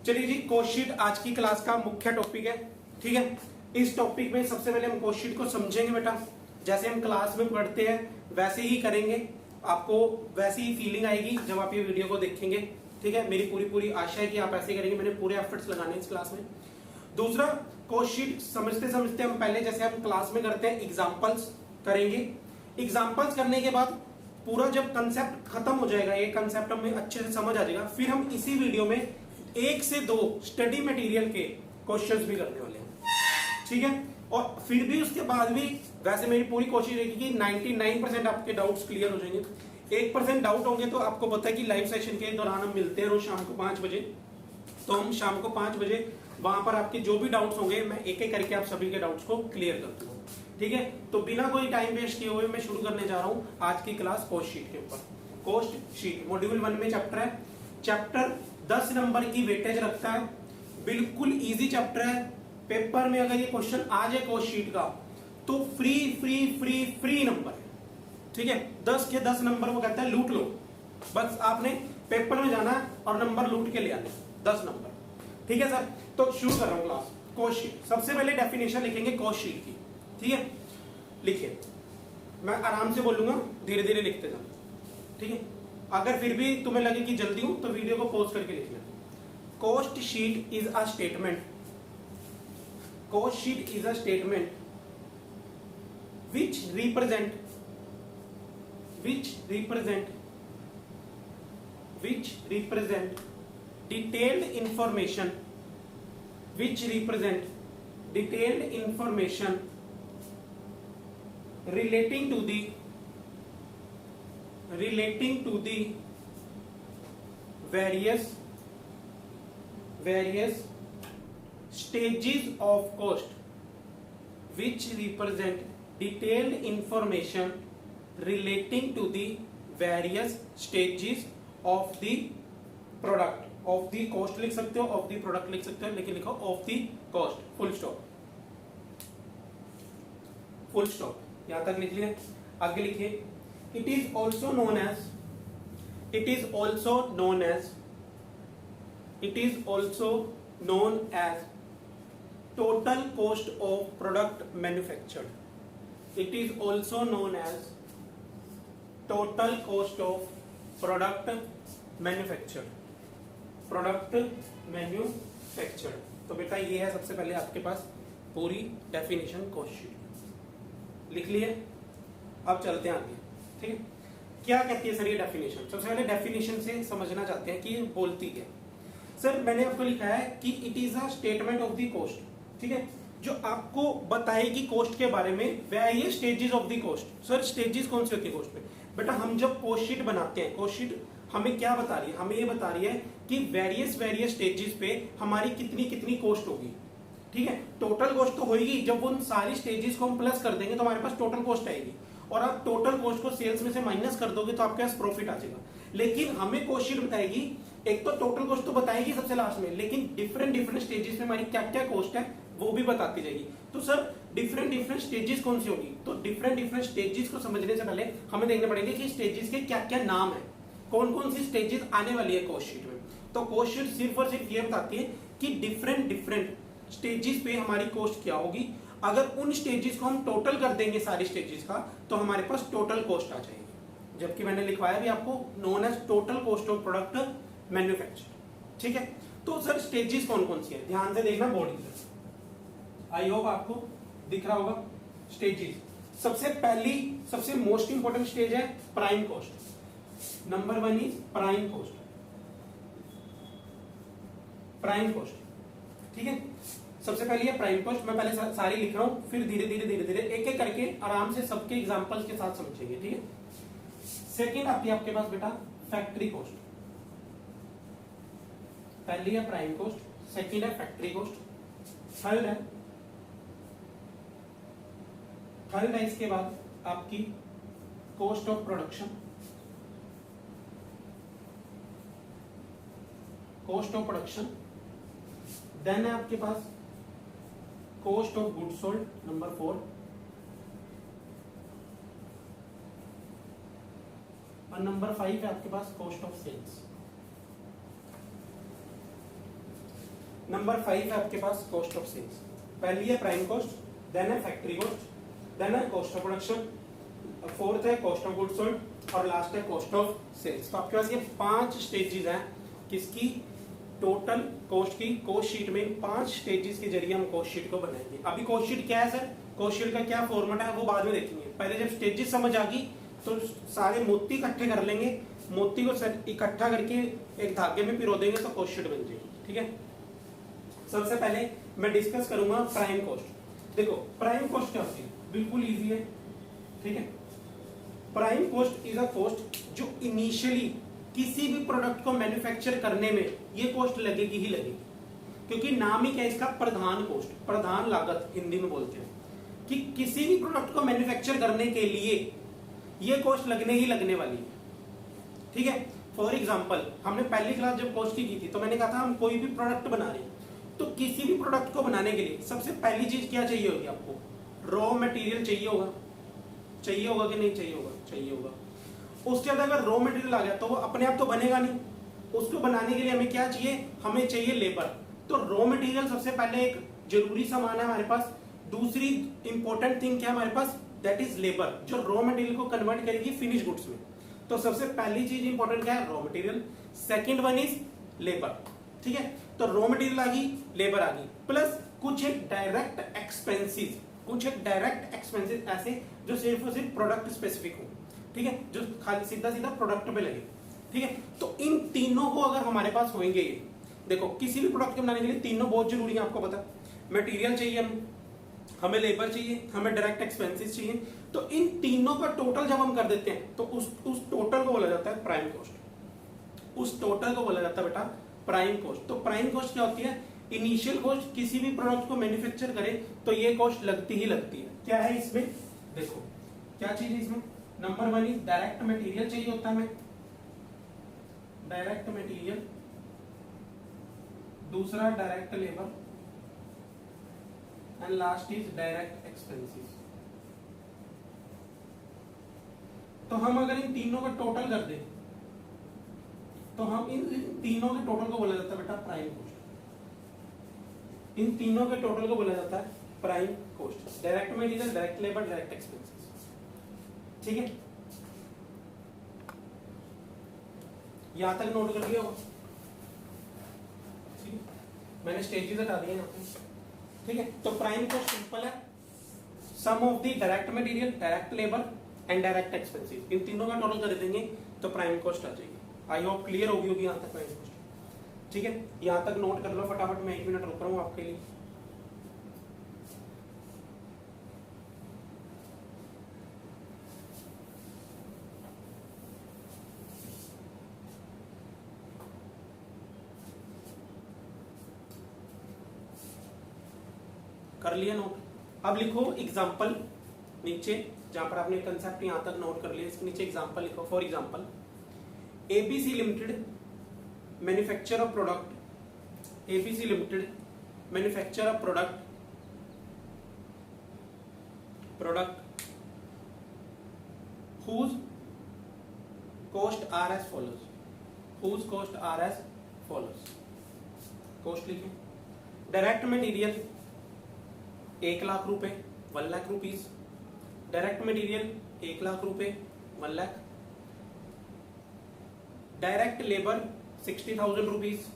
चलिए जी, cost sheet आज की क्लास का मुख्य टॉपिक है। ठीक है, इस टॉपिक में सबसे पहले हम कॉस्ट शीट को समझेंगे बेटा। जैसे हम क्लास में पढ़ते हैं वैसे ही करेंगे, आपको वैसी ही फीलिंग आएगी जब आप ये वीडियो को देखेंगे। ठीक है, मेरी पूरी आशा है कि आप ऐसे करेंगे। मैंने पूरे एफर्ट्स लगाने इस क्लास में। दूसरा, कॉस्ट शीट समझते समझते हम पहले जैसे हम क्लास में करते हैं एग्जाम्पल्स करेंगे। एग्जाम्पल्स करने के बाद पूरा जब कंसेप्ट खत्म हो जाएगा, ये कंसेप्ट हमें अच्छे से समझ आ जाएगा, फिर हम इसी वीडियो में 1 से 2 स्टडी मटेरियल के क्वेश्चंस भी करने वाले हैं। ठीक है, और फिर भी उसके बाद भी वैसे मेरी पूरी कोशिश रहेगी कि 99% आपके डाउट्स क्लियर हो जाएंगे। 1% डाउट होंगे तो आपको पता है कि लाइव सेशन के दौरान हम मिलते हैं रोज शाम को 5 बजे। तो हम शाम को 5 बजे वहां पर आपके जो भी डाउट्स होंगे मैं एक एक करके आप सभी के डाउट्स को क्लियर कर दूंगा। ठीक है, तो बिना कोई टाइम वेस्ट किए हुए मैं शुरू करने जा रहा हूं आज की क्लास कॉस्ट शीट के ऊपर। कॉस्ट शीट मॉड्यूल 1 में चैप्टर है। चैप्टर 10 नंबर की वेटेज रखता है, बिल्कुल इजी चैप्टर है। पेपर में अगर ये क्वेश्चन आ जाए कॉस्ट शीट का तो free free free free number है। ठीक है, 10 के 10 नंबर वो कहता है लूट लो। बस आपने पेपर में जाना और नंबर लूट के ले आने 10 नंबर। ठीक है सर, तो शुरू कर रहा हूं क्लास। कॉस्ट शीट, सबसे पहले डेफिनेशन लिखेंगे कॉस्ट शीट की। ठीक है, लिखिए, मैं आराम से बोलूंगा, धीरे धीरे लिखते जाओ। ठीक है, अगर फिर भी तुम्हें लगे कि जल्दी हूं तो वीडियो को पॉज करके लिखना। Cost sheet is a statement, cost sheet is a statement which represent detailed information, relating to the various stages of cost, which represent detailed information relating to the various stages of the product, of the cost लिख सकते हो, of the product लिख सकते हो, लेकिन लिखो of the cost, full stop, full stop, यहां तक लिख लिया। आगे लिखिए, it is also known as total cost of product manufactured. It is also known as total cost of product manufactured. तो बेटा ये है सबसे पहले आपके पास पूरी डेफिनेशन कॉस्ट शीट लिख लिए। अब चलते हैं आगे। ठीक है, क्या कहती है सर ये डेफिनेशन? सबसे पहले डेफिनेशन से समझना चाहते हैं कि ये बोलती क्या। सर मैंने आपको लिखा है कि it is a statement of the cost. ठीक है, जो आपको बताएगी कॉस्ट के बारे में various stages of the cost. Sir stages कौन सी होती है कॉस्ट में? बेटा हम जब कॉस्ट शीट बनाते हैं, कॉस्ट शीट हमें क्या बता रही है? हमें ये बता रही है कि वेरियस स्टेजेस पे हमारी कितनी कॉस्ट होगी। ठीक है, टोटल कॉस्ट तो होगी, जब उन सारी स्टेजेस को हम प्लस कर देंगे तो हमारे पास टोटल कॉस्ट आएगी, और आप टोटल कॉस्ट को सेल्स में से माइनस कर दोगे तो आपके पास प्रॉफिट आ जाएगा। लेकिन हमें कॉस्ट शीट बताएगी, एक तो टोटल कॉस्ट तो बताएगी सबसे लास्ट में, लेकिन डिफरेंट स्टेजेस में हमारी क्या क्या कॉस्ट है वो भी बताती जाएगी। तो सर डिफरेंट स्टेजेस कौन सी होगी? तो डिफरेंट स्टेजेस को समझने से पहले हमें देखना पड़ेगा कि स्टेजेस के क्या क्या नाम है, कौन कौन सी स्टेजेस आने वाली है कॉस्ट शीट में। तो कॉस्ट शीट सिर्फ और सिर्फ ये बताती है कि डिफरेंट स्टेजेस पे हमारी कॉस्ट क्या होगी। अगर उन स्टेजेस को हम टोटल कर देंगे सारी स्टेजेस का तो हमारे पास टोटल कॉस्ट आ जाएगी, जबकि मैंने लिखवाया भी आपको known as total cost of product manufacture. ठीक है, तो सर स्टेजेस कौन कौन सी है ध्यान से देखना बोर्ड की तरफ। आई होप आपको दिख रहा होगा स्टेजेस। सबसे मोस्ट इंपोर्टेंट स्टेज है prime cost. Number 1 is prime cost. ठीक है, सबसे पहले है प्राइम कॉस्ट। मैं पहले सारी लिख रहा हूं, फिर धीरे धीरे एक एक करके आराम से सबके एग्जांपल्स के साथ समझेंगे। ठीक है, सेकंड आती है आपके पास बेटा फैक्ट्री कॉस्ट। पहली है प्राइम कॉस्ट, सेकंड है फैक्ट्री कॉस्ट, थर्ड है इसके बाद आपकी कॉस्ट ऑफ प्रोडक्शन, देन है आपके पास cost of goods sold, number 4, और नंबर 5 है आपके पास कॉस्ट ऑफ सेल्स। नंबर 5 है आपके पास कॉस्ट ऑफ सेल्स। पहली है प्राइम कॉस्ट, देन है फैक्ट्री कॉस्ट, देन है कॉस्ट ऑफ प्रोडक्शन, फोर्थ है कॉस्ट ऑफ गुड्स सोल्ड और लास्ट है कॉस्ट ऑफ सेल्स। तो आपके पास ये 5 स्टेजेस हैं किसकी, टोटल कॉस्ट की। कॉस्ट शीट में 5 स्टेजेस के जरिए हम कॉस्ट शीट को बनाएंगे। अभी कॉस्ट शीट क्या है सर, कॉस्ट शीट का क्या फॉर्मेट है वो बाद में देखेंगे। पहले जब स्टेजेस समझ आ गई तो सारे मोती इकट्ठे कर लेंगे, मोती को इकट्ठा करके एक धागे में पिरो देंगे तो कॉस्ट शीट बन जाएगी। ठीक है, सबसे पहले मैं डिस्कस करूंगा प्राइम कॉस्ट। देखो प्राइम कॉस्ट क्या होती है, बिल्कुल इजी है। ठीक है, prime cost is a cost जो इनिशियली किसी भी प्रोडक्ट को मैन्युफैक्चर करने में ये कॉस्ट लगेगी ही लगेगी, क्योंकि नाम ही क्या है इसका, प्रधान कॉस्ट, प्रधान लागत हिंदी में बोलते हैं कि किसी भी प्रोडक्ट को मैन्युफैक्चर करने के लिए ये कॉस्ट लगने ही लगने वाली है। ठीक है, फॉर एग्जांपल हमने पहली क्लास जब कॉस्ट की थी तो मैंने कहा था हम कोई भी प्रोडक्ट बना रहे हैं तो किसी भी प्रोडक्ट को बनाने के लिए सबसे पहली चीज क्या चाहिए होगी, आपको रॉ मटेरियल चाहिए होगा। चाहिए होगा कि नहीं चाहिए होगा, चाहिए होगा। उसके बाद अगर रॉ मटेरियल आ गया तो वो अपने आप तो बनेगा नहीं, उसको बनाने के लिए हमें क्या चाहिए, हमें चाहिए लेबर। तो रॉ मटेरियल सबसे पहले एक जरूरी सामान है हमारे पास। दूसरी इंपॉर्टेंट थिंग क्या है हमारे पास, दैट इज लेबर, जो रॉ मटेरियल को कन्वर्ट करेगी फिनिश गुड्स में। तो सबसे पहली चीज इंपॉर्टेंट क्या है, raw material. Second one is labour. ठीक है, तो रॉ मटेरियल आ गई, लेबर आ गई, प्लस कुछ एक डायरेक्ट एक्सपेंसेस, कुछ एक डायरेक्ट एक्सपेंसेस ऐसे जो सिर्फ और सिर्फ प्रोडक्ट स्पेसिफिक हो। ठीक है, जो खाली सीधा सीधा प्रोडक्ट पे लगे। ठीक है, तो इन तीनों को अगर हमारे पास होंगे, देखो किसी भी प्रोडक्ट को बनाने के लिए तीनों बहुत जरूरी है, आपको पता। मटेरियल चाहिए हमें लेबर चाहिए, हमें डायरेक्ट एक्सपेंसेस चाहिए। तो इन तीनों का टोटल जब हम कर देते हैं तो उस टोटल को बोला जाता है प्राइम कॉस्ट। उस टोटल को बोला जाता है बेटा प्राइम कॉस्ट। तो प्राइम कॉस्ट क्या होती है, इनिशियल कॉस्ट, किसी भी प्रोडक्ट को मैन्युफैक्चर करे तो ये कॉस्ट लगती ही लगती है। क्या है इसमें, देखो क्या चीज है इसमें, नंबर 1 इज डायरेक्ट मटेरियल चाहिए होता है हमें, डायरेक्ट मटेरियल। दूसरा direct labour and last is direct expenses. तो हम अगर इन तीनों का टोटल कर दें तो हम इन तीनों के टोटल को बोला जाता है बेटा प्राइम कॉस्ट। इन तीनों के टोटल को बोला जाता है prime cost, direct material, direct labour, direct expenses. ठीक है, यहां तक नोट कर लिया होगा। ठीक है, मैंने स्टेजेस हटा दिए यहाँ पे। ठीक है, तो प्राइम कॉस्ट सिंपल है, sum of the direct material, direct labour and direct expenses, इन तीनों का टोटल कर देंगे तो प्राइम कॉस्ट आ जाएगी। आई होप क्लियर होगी होगी यहाँ तक प्राइम कॉस्ट। ठीक है, यहाँ तक नोट कर लो फटाफट, मैं 1 मिनट रुक रहा हूँ आपके लिए। कर लिया नोट, अब लिखो एग्जाम्पल नीचे, जहां पर आपने कंसेप्ट यहां तक नोट कर लिया, इसके नीचे एग्जाम्पल लिखो। For example ABC limited manufacture of product, ABC limited manufacture of product whose cost are as follows, whose cost are as follows। Cost लिखें, डायरेक्ट मटेरियल 1 लाख रुपए, 1 lakh rupees, direct material 1 lakh रुपए, 1 lakh, direct labour 60,000 rupees,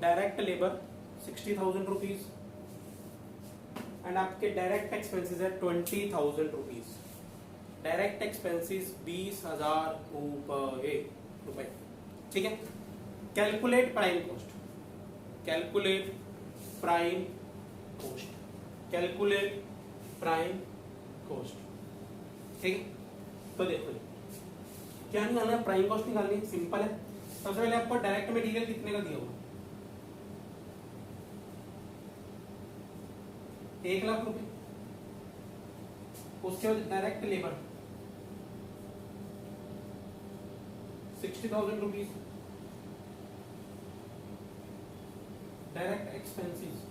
direct labour 60,000 rupees, and आपके direct expenses है 20,000 rupees. Direct expenses 20,000 रुपए। ठीक है, calculate prime cost, calculate prime cost, calculate prime cost. ठीक है, तो देखो क्या निकालना है, प्राइम कॉस्ट निकालनी है, सिंपल है। सबसे पहले आपको डायरेक्ट मटेरियल कितने का दिया होगा, 1 लाख रुपए। उसके बाद direct labour 60,000 rupees, direct expenses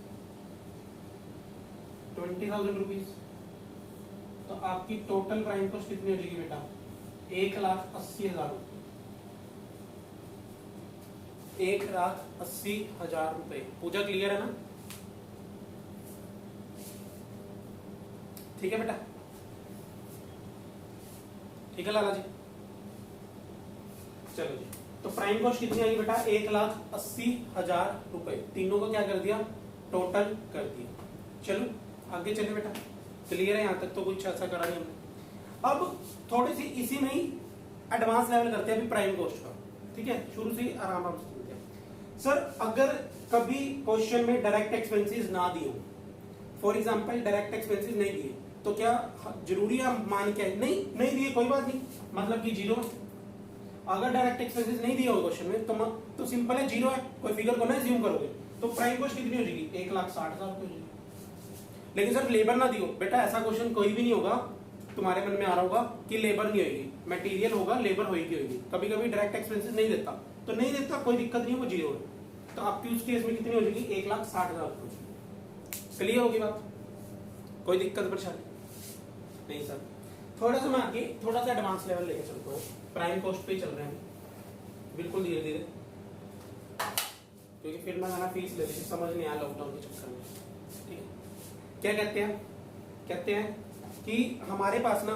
20,000 rupees. तो आपकी टोटल प्राइम कॉस्ट कितनी हो जाएगी बेटा, 1,80,000 रुपये। 1,80,000 रुपए। पूजा क्लियर है ना? ठीक है बेटा, ठीक है लाला जी। चलो जी, तो प्राइम कॉस्ट कितनी आई बेटा? 1,80,000 रुपए। तीनों को क्या कर दिया? टोटल कर दिया। चलो आगे चले बेटा, क्लियर है? यहां तक तो कुछ ऐसा करा नहीं हमने। अब थोड़ी सी इसी में ही एडवांस लेवल करते हैं अभी प्राइम कॉस्ट का। ठीक है, शुरू से आराम आराम से चलते हैं। सर अगर कभी क्वेश्चन में डायरेक्ट एक्सपेंसेस ना दिए, फॉर एग्जांपल डायरेक्ट एक्सपेंसेस नहीं दिए, तो क्या जरूरी है मान के? नहीं दिए कोई बात नहीं, मतलब कि जीरो। अगर डायरेक्ट एक्सपेंसेस नहीं दिए हो क्वेश्चन में तो सिंपल है, जीरो है। कोई फिगर को ना एज्यूम करोगे तो प्राइम कॉस्ट कितनी हो जाएगी? 1,60,000 रुपए हो जाएगी। लेकिन सर लेबर ना दियो, बेटा ऐसा क्वेश्चन कोई भी नहीं होगा तुम्हारे मन में आ रहा होगा कि लेबर नहीं होगी, मटेरियल होगा, लेबर होगी। कभी कभी डायरेक्ट एक्सपेंसेस नहीं देता, तो नहीं देता, कोई दिक्कत नहीं है, वो जीरो है। तो आपकी उस केस में कितनी हो जाएगी? 1,60,000 रुपए। क्लियर होगी बात? कोई दिक्कत परेशानी नहीं सर। थोड़ा सा मैं आगे थोड़ा सा एडवांस लेवल लेके चलता हूँ, प्राइम कॉस्ट पे ही चल रहे हैं बिल्कुल धीरे धीरे, क्योंकि फिर मैं गाना फीस ले ली, समझ नहीं आया लॉकडाउन के चक्कर में। ठीक है, क्या कहते हैं कि हमारे पास ना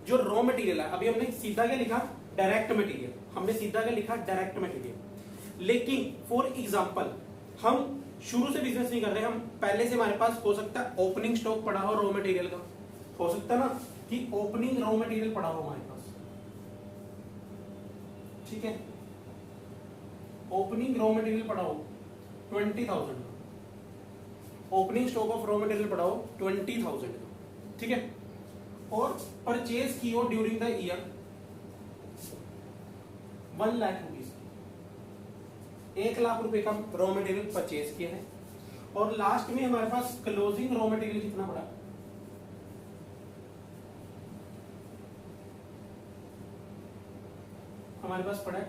जो रॉ मटेरियल है, अभी हमने सीधा क्या लिखा? Direct material. हमने सीधा क्या लिखा? Direct material. लेकिन फॉर एग्जांपल हम शुरू से बिजनेस नहीं कर रहे, हम पहले से हमारे पास हो सकता है ओपनिंग स्टॉक पड़ा हो रॉ मटेरियल का, हो सकता है ना कि ओपनिंग रॉ मटेरियल पड़ा हो हमारे पास। ठीक है, ओपनिंग रॉ मटेरियल पड़ा हो 20,000, opening stock of raw material पड़ा हो 20,000। ठीक है, और परचेज की हो during the year 1 lakh rupees, 1 lakh रुपए का रॉ मटेरियल परचेज किया है, और लास्ट में हमारे पास क्लोजिंग रॉ मटेरियल कितना पड़ा? हमारे पास पड़ा है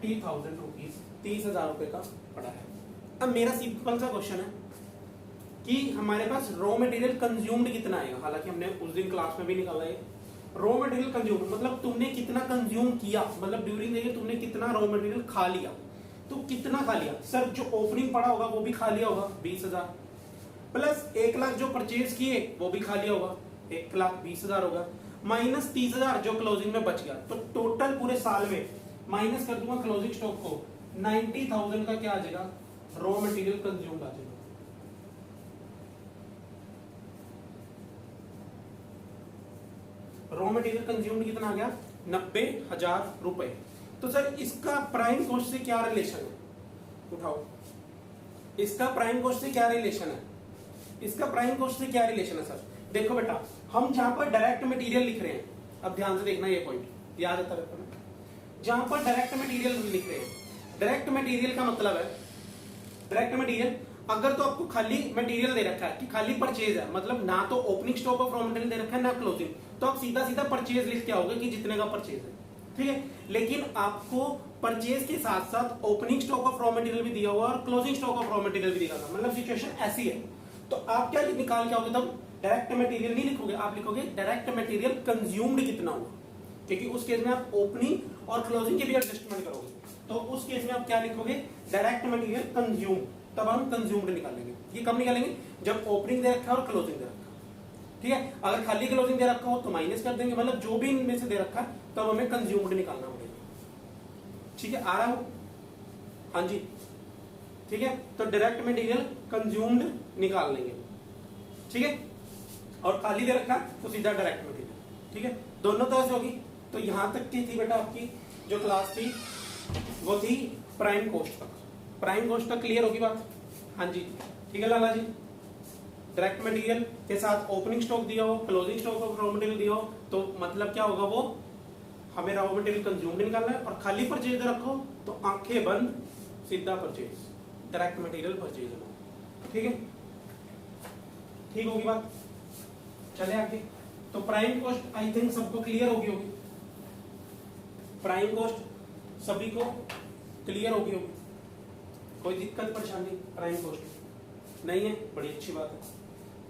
30,000 रुपीज, 30,000 रुपए का पड़ा है। अब मेरा सिंपल सा क्वेश्चन है कि हमारे पास रॉ मटेरियल कंज्यूम्ड कितना आएगा? हालांकि हमने उस दिन क्लास में भी निकाला है। रॉ मटेरियल कंज्यूम्ड मतलब तुमने कितना कंज्यूम किया, मतलब ड्यूरिंग द ईयर तुमने कितना रॉ मटेरियल खा लिया। तो कितना खा लिया? सर जो ओपनिंग पड़ा होगा वो भी खा लिया होगा 20,000, प्लस 1 लाख जो परचेज किए वो भी खा लिया होगा, 1,20,000 होगा, माइनस 30,000 जो क्लोजिंग में बच गया। तो टोटल पूरे साल में माइनस कर दूंगा क्लोजिंग स्टॉक को, 90,000 का क्या आ जाएगा? रॉ मटेरियल कंज्यूम्ड आ जाएगा। रॉ मटेरियल कंज्यूम्ड कितना आ गया? 90,000 रुपए। तो सर इसका प्राइम कॉस्ट से क्या रिलेशन है? उठाओ, इसका प्राइम कॉस्ट से क्या रिलेशन है? इसका प्राइम कॉस्ट से क्या रिलेशन है सर? देखो बेटा, हम जहां पर डायरेक्ट मटेरियल लिख रहे हैं, अब ध्यान से देखना, ये पॉइंट याद आता रहता है। जहां पर डायरेक्ट मटेरियल लिख रहे हैं, डायरेक्ट मटेरियल का मतलब है, डायरेक्ट मटेरियल अगर तो आपको खाली मटेरियल दे रखा है कि खाली परचेज है, मतलब ना तो opening stock of raw material दे रखा है ना क्लोजिंग, तो आप सीधा सीधा परचेज लिखते आओगे कि जितने का परचेज है। ठीक है, लेकिन आपको परचेज के साथ साथ opening stock of raw material भी दिया हुआ और closing stock of raw material भी दिया हुआ, मतलब सिचुएशन ऐसी है। तो आप क्या निकाल के आओगे? तब डायरेक्ट मटेरियल नहीं लिखोगे, आप लिखोगे डायरेक्ट मटेरियल कंज्यूम्ड कितना हुआ, क्योंकि उस केस में आप ओपनिंग और क्लोजिंग की भी एडजस्टमेंट करोगे। तो उस केस में आप क्या लिखोगे? Direct material consume. तब हम कंज्यूम्ड निकालेंगे। ये कब निकालेंगे? जब ओपनिंग दे रखा है और क्लोजिंग दे रखा है। ठीक है, अगर खाली क्लोजिंग दे रखा हो तो माइनस कर देंगे, मतलब जो भी इनमें से दे रखा है तब हमें कंज्यूम्ड निकालना पड़ेगा। ठीक है, आ रहा हो? हाँ जी, ठीक है। तो डायरेक्ट मटेरियल कंज्यूम्ड निकाल लेंगे। ठीक है, और खाली दे रखा तो सीधा डायरेक्ट मटेरियल। ठीक है, दोनों तरह से होगी। तो यहां तक की थी बेटा आपकी जो क्लास थी वो थी प्राइम कॉस्ट तक। प्राइम कॉस्ट तक क्लियर होगी बात? हाँ जी, ठीक है लाला जी। डायरेक्ट मटेरियल के साथ ओपनिंग स्टॉक दिया हो, closing stock of raw material दिया हो, तो मतलब क्या होगा? वो हमें रॉ मटेरियल कंज्यूम्ड निकालना है, और खाली परचेज रखो तो आंखें बंद सीधा परचेज, डायरेक्ट मटेरियल परचेज होगा। ठीक है, ठीक होगी बात? चले आगे। तो प्राइम कॉस्ट आई थिंक सबको क्लियर होगी। प्राइम कॉस्ट सभी को क्लियर होगी। कोई दिक्कत परेशानी प्राइम कॉस्ट नहीं है? बड़ी अच्छी बात है।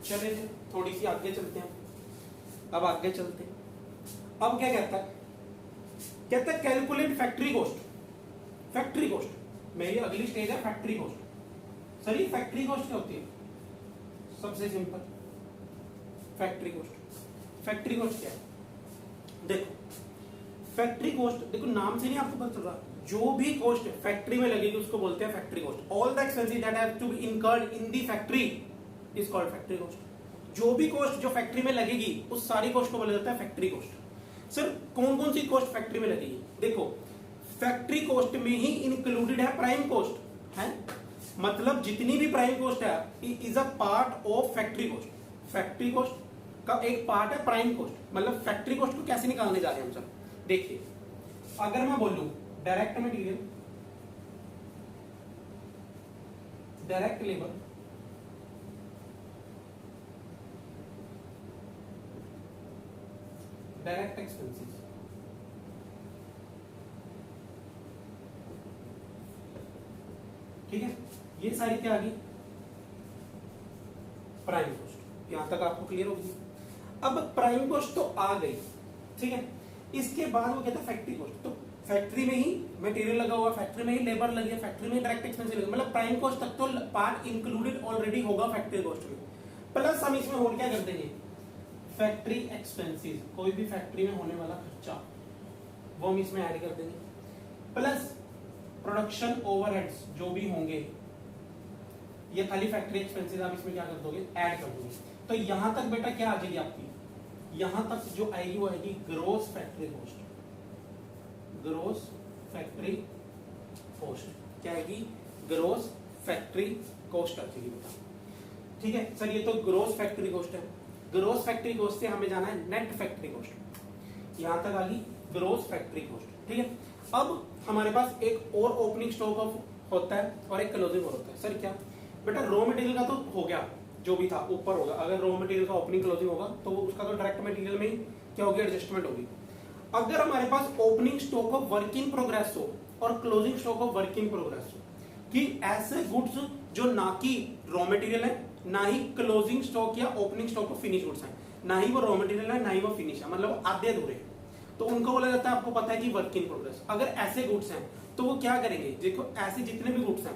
चले थोड़ी सी आगे चलते हैं। अब आगे चलते हैं। अब क्या कहता है? कहता है calculate factory cost. Factory cost मेरी अगली स्टेज है फैक्ट्री कॉस्ट। सर ये फैक्ट्री कॉस्ट क्या होती है? सबसे simple, factory cost. Factory cost क्या है? देखो फैक्ट्री कॉस्ट, देखो नाम से नहीं आपको पता चल रहा, जो भी कॉस्ट फैक्ट्री में लगेगी उसको बोलते हैं factory cost. All the expenses that have to be incurred in the factory is called factory cost. जो भी कॉस्ट जो फैक्ट्री में लगेगी उस सारी कॉस्ट को बोला जाता है फैक्ट्री कॉस्ट। सर कौन कौन सी कॉस्ट फैक्ट्री में लगेगी? देखो फैक्ट्री कॉस्ट में ही इंक्लूडेड है प्राइम कॉस्ट है, मतलब जितनी भी प्राइम कॉस्ट है is a part of factory cost. Factory cost का एक पार्ट है प्राइम कॉस्ट। मतलब फैक्ट्री कॉस्ट को कैसे निकालने जा रहे हैं हम सब, देखिए अगर मैं बोलूं direct material, direct labour, direct expenses, ठीक है, ये सारी क्या आ गई? Prime cost. यहां तक आपको क्लियर होगी? अब प्राइम कॉस्ट तो आ गई, ठीक है, इसके बाद वो कहता है फैक्ट्री कॉस्ट। तो फैक्ट्री में ही मटेरियल लगा हुआ, फैक्ट्री में ही लेबर लगी है, फैक्ट्री में डायरेक्ट एक्सपेंस लगा, मतलब प्राइम कॉस्ट तक तो पार्ट इंक्लूडेड ऑलरेडी होगा फैक्ट्री कॉस्ट में। प्लस हम इसमें और क्या कर देंगे? फैक्ट्री एक्सपेंसेस, कोई भी फैक्ट्री में होने वाला खर्चा वो हम इसमें ऐड कर देंगे, प्लस प्रोडक्शन ओवरहेड्स जो भी होंगे, ये खाली फैक्ट्री एक्सपेंसेस आप इसमें क्या कर दोगे? ऐड कर दोगे। तो यहां तक बेटा क्या आ जाएगी आपकी? यहां तक जो आएगी वो आएगी gross factory cost. Gross factory cost क्या आएगी? ग्रोस फैक्ट्री कॉस्ट आ जाएगी बेटा, ठीक है सर। ये तो ग्रोस फैक्ट्री कॉस्ट है। ग्रोस फैक्ट्री कॉस्ट से हमें जाना है नेट फैक्ट्री कॉस्ट। यहां तक आ गई ग्रोस फैक्ट्री कॉस्ट, ठीक है। अब हमारे पास एक और ओपनिंग स्टॉक ऑफ होता है और एक क्लोजिंग और होता है। सर क्या बेटा? रॉ मटेरियल का तो हो गया, जो भी था ऊपर होगा। अगर रॉ मटेरियल का ओपनिंग क्लोजिंग होगा तो उसका तो डायरेक्ट मटेरियल में ही क्या होगी? एडजस्टमेंट होगी। अगर हमारे पास opening stock of work in progress हो और closing stock of work in progress हो, कि ऐसे गुड्स जो ना कि रॉ मटेरियल है, ना ही क्लोजिंग स्टॉक या opening stock of finish goods है, ना ही वो रॉ मटेरियल है, ना ही वो फिनिश है, मतलब आधे अधूरे हैं, तो उनको बोला जाता है, आपको पता है कि वर्क इन प्रोग्रेस। अगर ऐसे गुड्स हैं तो वो क्या करेंगे? देखो ऐसे जितने भी गुड्स हैं,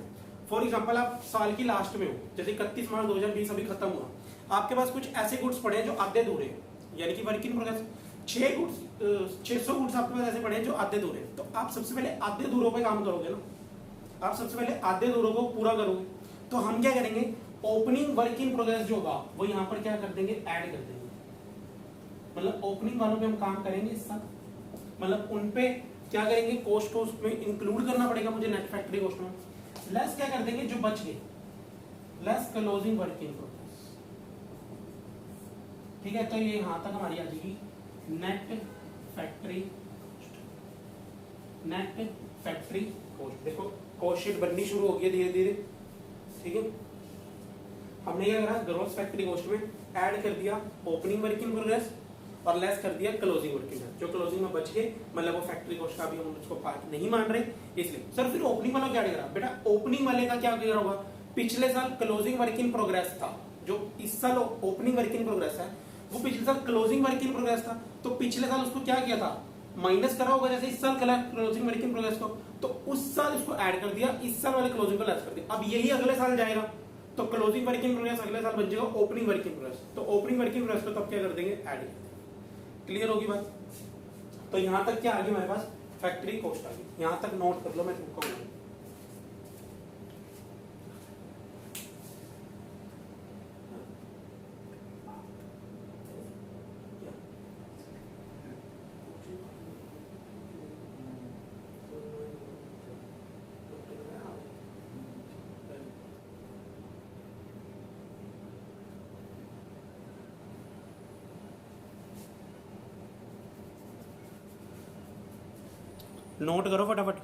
फॉर एग्जांपल आप साल की लास्ट में हो, जैसे 31 मार्च 2020 अभी खत्म हुआ, आपके पास कुछ ऐसे गुड्स पड़े हैं जो आधे अधूरे हैं, यानी कि वर्क इन प्रोग्रेस। 600 गुड्स आपके पास ऐसे पड़े हैं जो आधे अधूरे हैं, तो आप सबसे पहले आधे अधूरों पे काम करोगे ना। आप सबसे पहले आधे अधूरों को पूरा करोगे। तो हम क्या करेंगे? ओपनिंग वर्क इन प्रोग्रेस जो होगा वो यहाँ पर क्या कर देंगे? ऐड कर देंगे। मतलब ओपनिंग वालों पे हम काम करेंगे इस साल, मतलब उनपे क्या करेंगे? कॉस्ट को उसमें इंक्लूड करना पड़ेगा मुझे नेट फैक्ट्री कॉस्ट में। लेस क्या कर देंगे? जो बच गए, less closing work in progress, ठीक है। तो ये यहां तक हमारी आ जाएगी net factory, net factory cost. देखो कॉस्ट शीट बननी शुरू हो गई है धीरे धीरे, ठीक है। हमने क्या करा? ग्रॉस फैक्ट्री कॉस्ट में ऐड कर दिया ओपनिंग वर्क इन प्रोग्रेस और लेस कर दिया क्लोजिंग वर्क इन प्रोग्रेस। जो क्लोजिंग में बच गए, मतलब वो फैक्ट्री कॉस्ट का भी हम उसको पार्ट नहीं मान रहे, इसलिए। सर फिर ओपनिंग वाला क्या करा? बेटा ओपनिंग वाले का क्या करा होगा? पिछले साल क्लोजिंग वर्क इन प्रोग्रेस था, जो इस साल ओपनिंग वर्क इन प्रोग्रेस है वो पिछले साल क्लोजिंग वर्क इन प्रोग्रेस था, तो पिछले साल उसको क्या किया था? माइनस करा होगा, जैसे इस साल क्लोजिंग वर्क इन प्रोग्रेस को, तो उस साल उसको ऐड कर दिया, इस साल वाले क्लोजिंग को लेस कर दिया। अब यही अगले साल जाएगा, तो क्लोजिंग वर्क इन प्रोग्रेस अगले साल बन जाएगा ओपनिंग वर्क इन प्रोग्रेस, तो ओपनिंग वर्क इन प्रोग्रेस को तब क्या कर देंगे? ऐड कर देंगे। क्लियर होगी बात? तो यहां तक क्या आ गई हमारे पास? फैक्ट्री कॉस्ट आ गई। यहां तक नोट कर लो, मैं तुमको बोलूं। नोट करो फटाफट।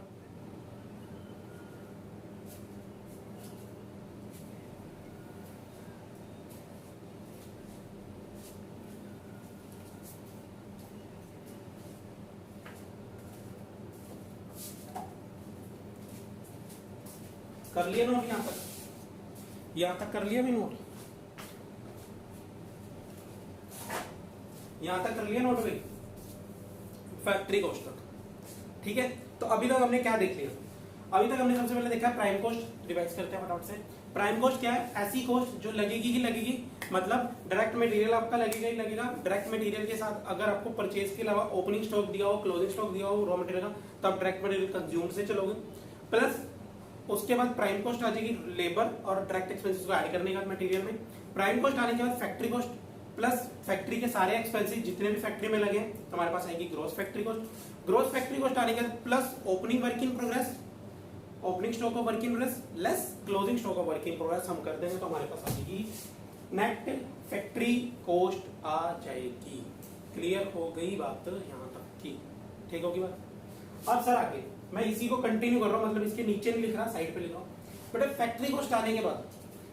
कर लिया नोट? यहां तक कर लिया भी नोट? यहां तक कर लिया नोट भाई? फैक्ट्री कॉस्ट तक, ठीक है। तो अभी तक हमने क्या देख लिया? अभी तक हमने सबसे पहले देखा प्राइम कॉस्ट, रिवाइज करते हैं फटाफट से। प्राइम कॉस्ट क्या है? ऐसी कॉस्ट जो लगेगी ही लगेगी, मतलब डायरेक्ट मटेरियल आपका लगेगा ही लगेगा। डायरेक्ट मटेरियल के साथ अगर आपको परचेज के अलावा ओपनिंग स्टॉक दिया हो, क्लोजिंग स्टॉक दिया हो रॉ मटेरियल का, तब डायरेक्ट मटेरियल कंज्यूम से चलोगे। प्लस उसके बाद प्राइम कॉस्ट आ जाएगी लेबर और डायरेक्ट एक्सपेंसेस को ऐड करने का मटेरियल में। प्राइम कॉस्ट आने के बाद फैक्ट्री कॉस्ट प्लस फैक्ट्री के सारे एक्सपेंसेस जितने भी फैक्ट्री में लगे तो हमारे पास आएगी gross factory cost. Gross factory cost आने के बाद plus opening work in progress, opening stock of work in progress less closing stock of work in progress हम कर देंगे तो हमारे पास आ जाएगी नेट फैक्ट्री कॉस्ट आ जाएगी। क्लियर हो गई बात यहां तक की? ठीक होगी बात? अब सर आगे मैं इसी को कंटिन्यू कर रहा हूं, मतलब इसके नीचे नहीं लिख रहा, साइड पे लिख रहा हूं। बेटा फैक्ट्री कॉस्ट आने के बाद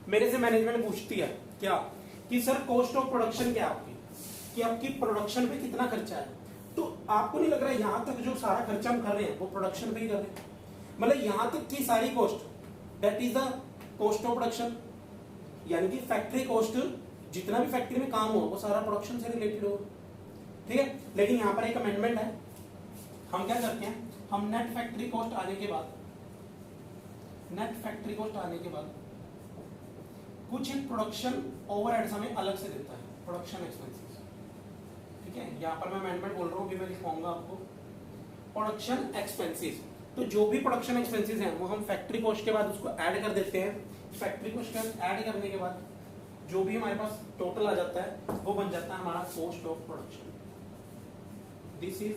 मेरे से मैनेजमेंट पूछती है क्या कि सर कॉस्ट ऑफ प्रोडक्शन क्या है आपकी, कि आपकी प्रोडक्शन पे कितना खर्चा है। तो आपको नहीं लग रहा है यहां तक जो सारा खर्चा हम कर रहे हैं वो प्रोडक्शन पे ही कर रहे हैं, मतलब यहां तक की सारी cost that is the cost of production, यानी कि फैक्ट्री कॉस्ट जितना भी फैक्ट्री में काम हो वो सारा प्रोडक्शन से रिलेटेड हो। ठीक है, लेकिन यहां पर एक अमेंडमेंट है, हम क्या करते हैं, हम नेट फैक्ट्री कॉस्ट आने के बाद, नेट फैक्ट्री कॉस्ट आने के बाद कुछ प्रोडक्शन ओवरहेड्स हमें अलग से देता है, प्रोडक्शन एक्सपेंसेस। ठीक है, यहां पर मैं अमेंडमेंट बोल रहा हूं, अभी मैं लिखवाऊंगा आपको प्रोडक्शन एक्सपेंसेस। तो जो भी प्रोडक्शन एक्सपेंसेस हैं वो हम फैक्ट्री कॉस्ट के बाद उसको ऐड कर देते हैं। फैक्ट्री कॉस्ट के ऐड करने के बाद जो भी हमारे पास टोटल आ जाता है वो बन जाता है हमारा cost of production. This is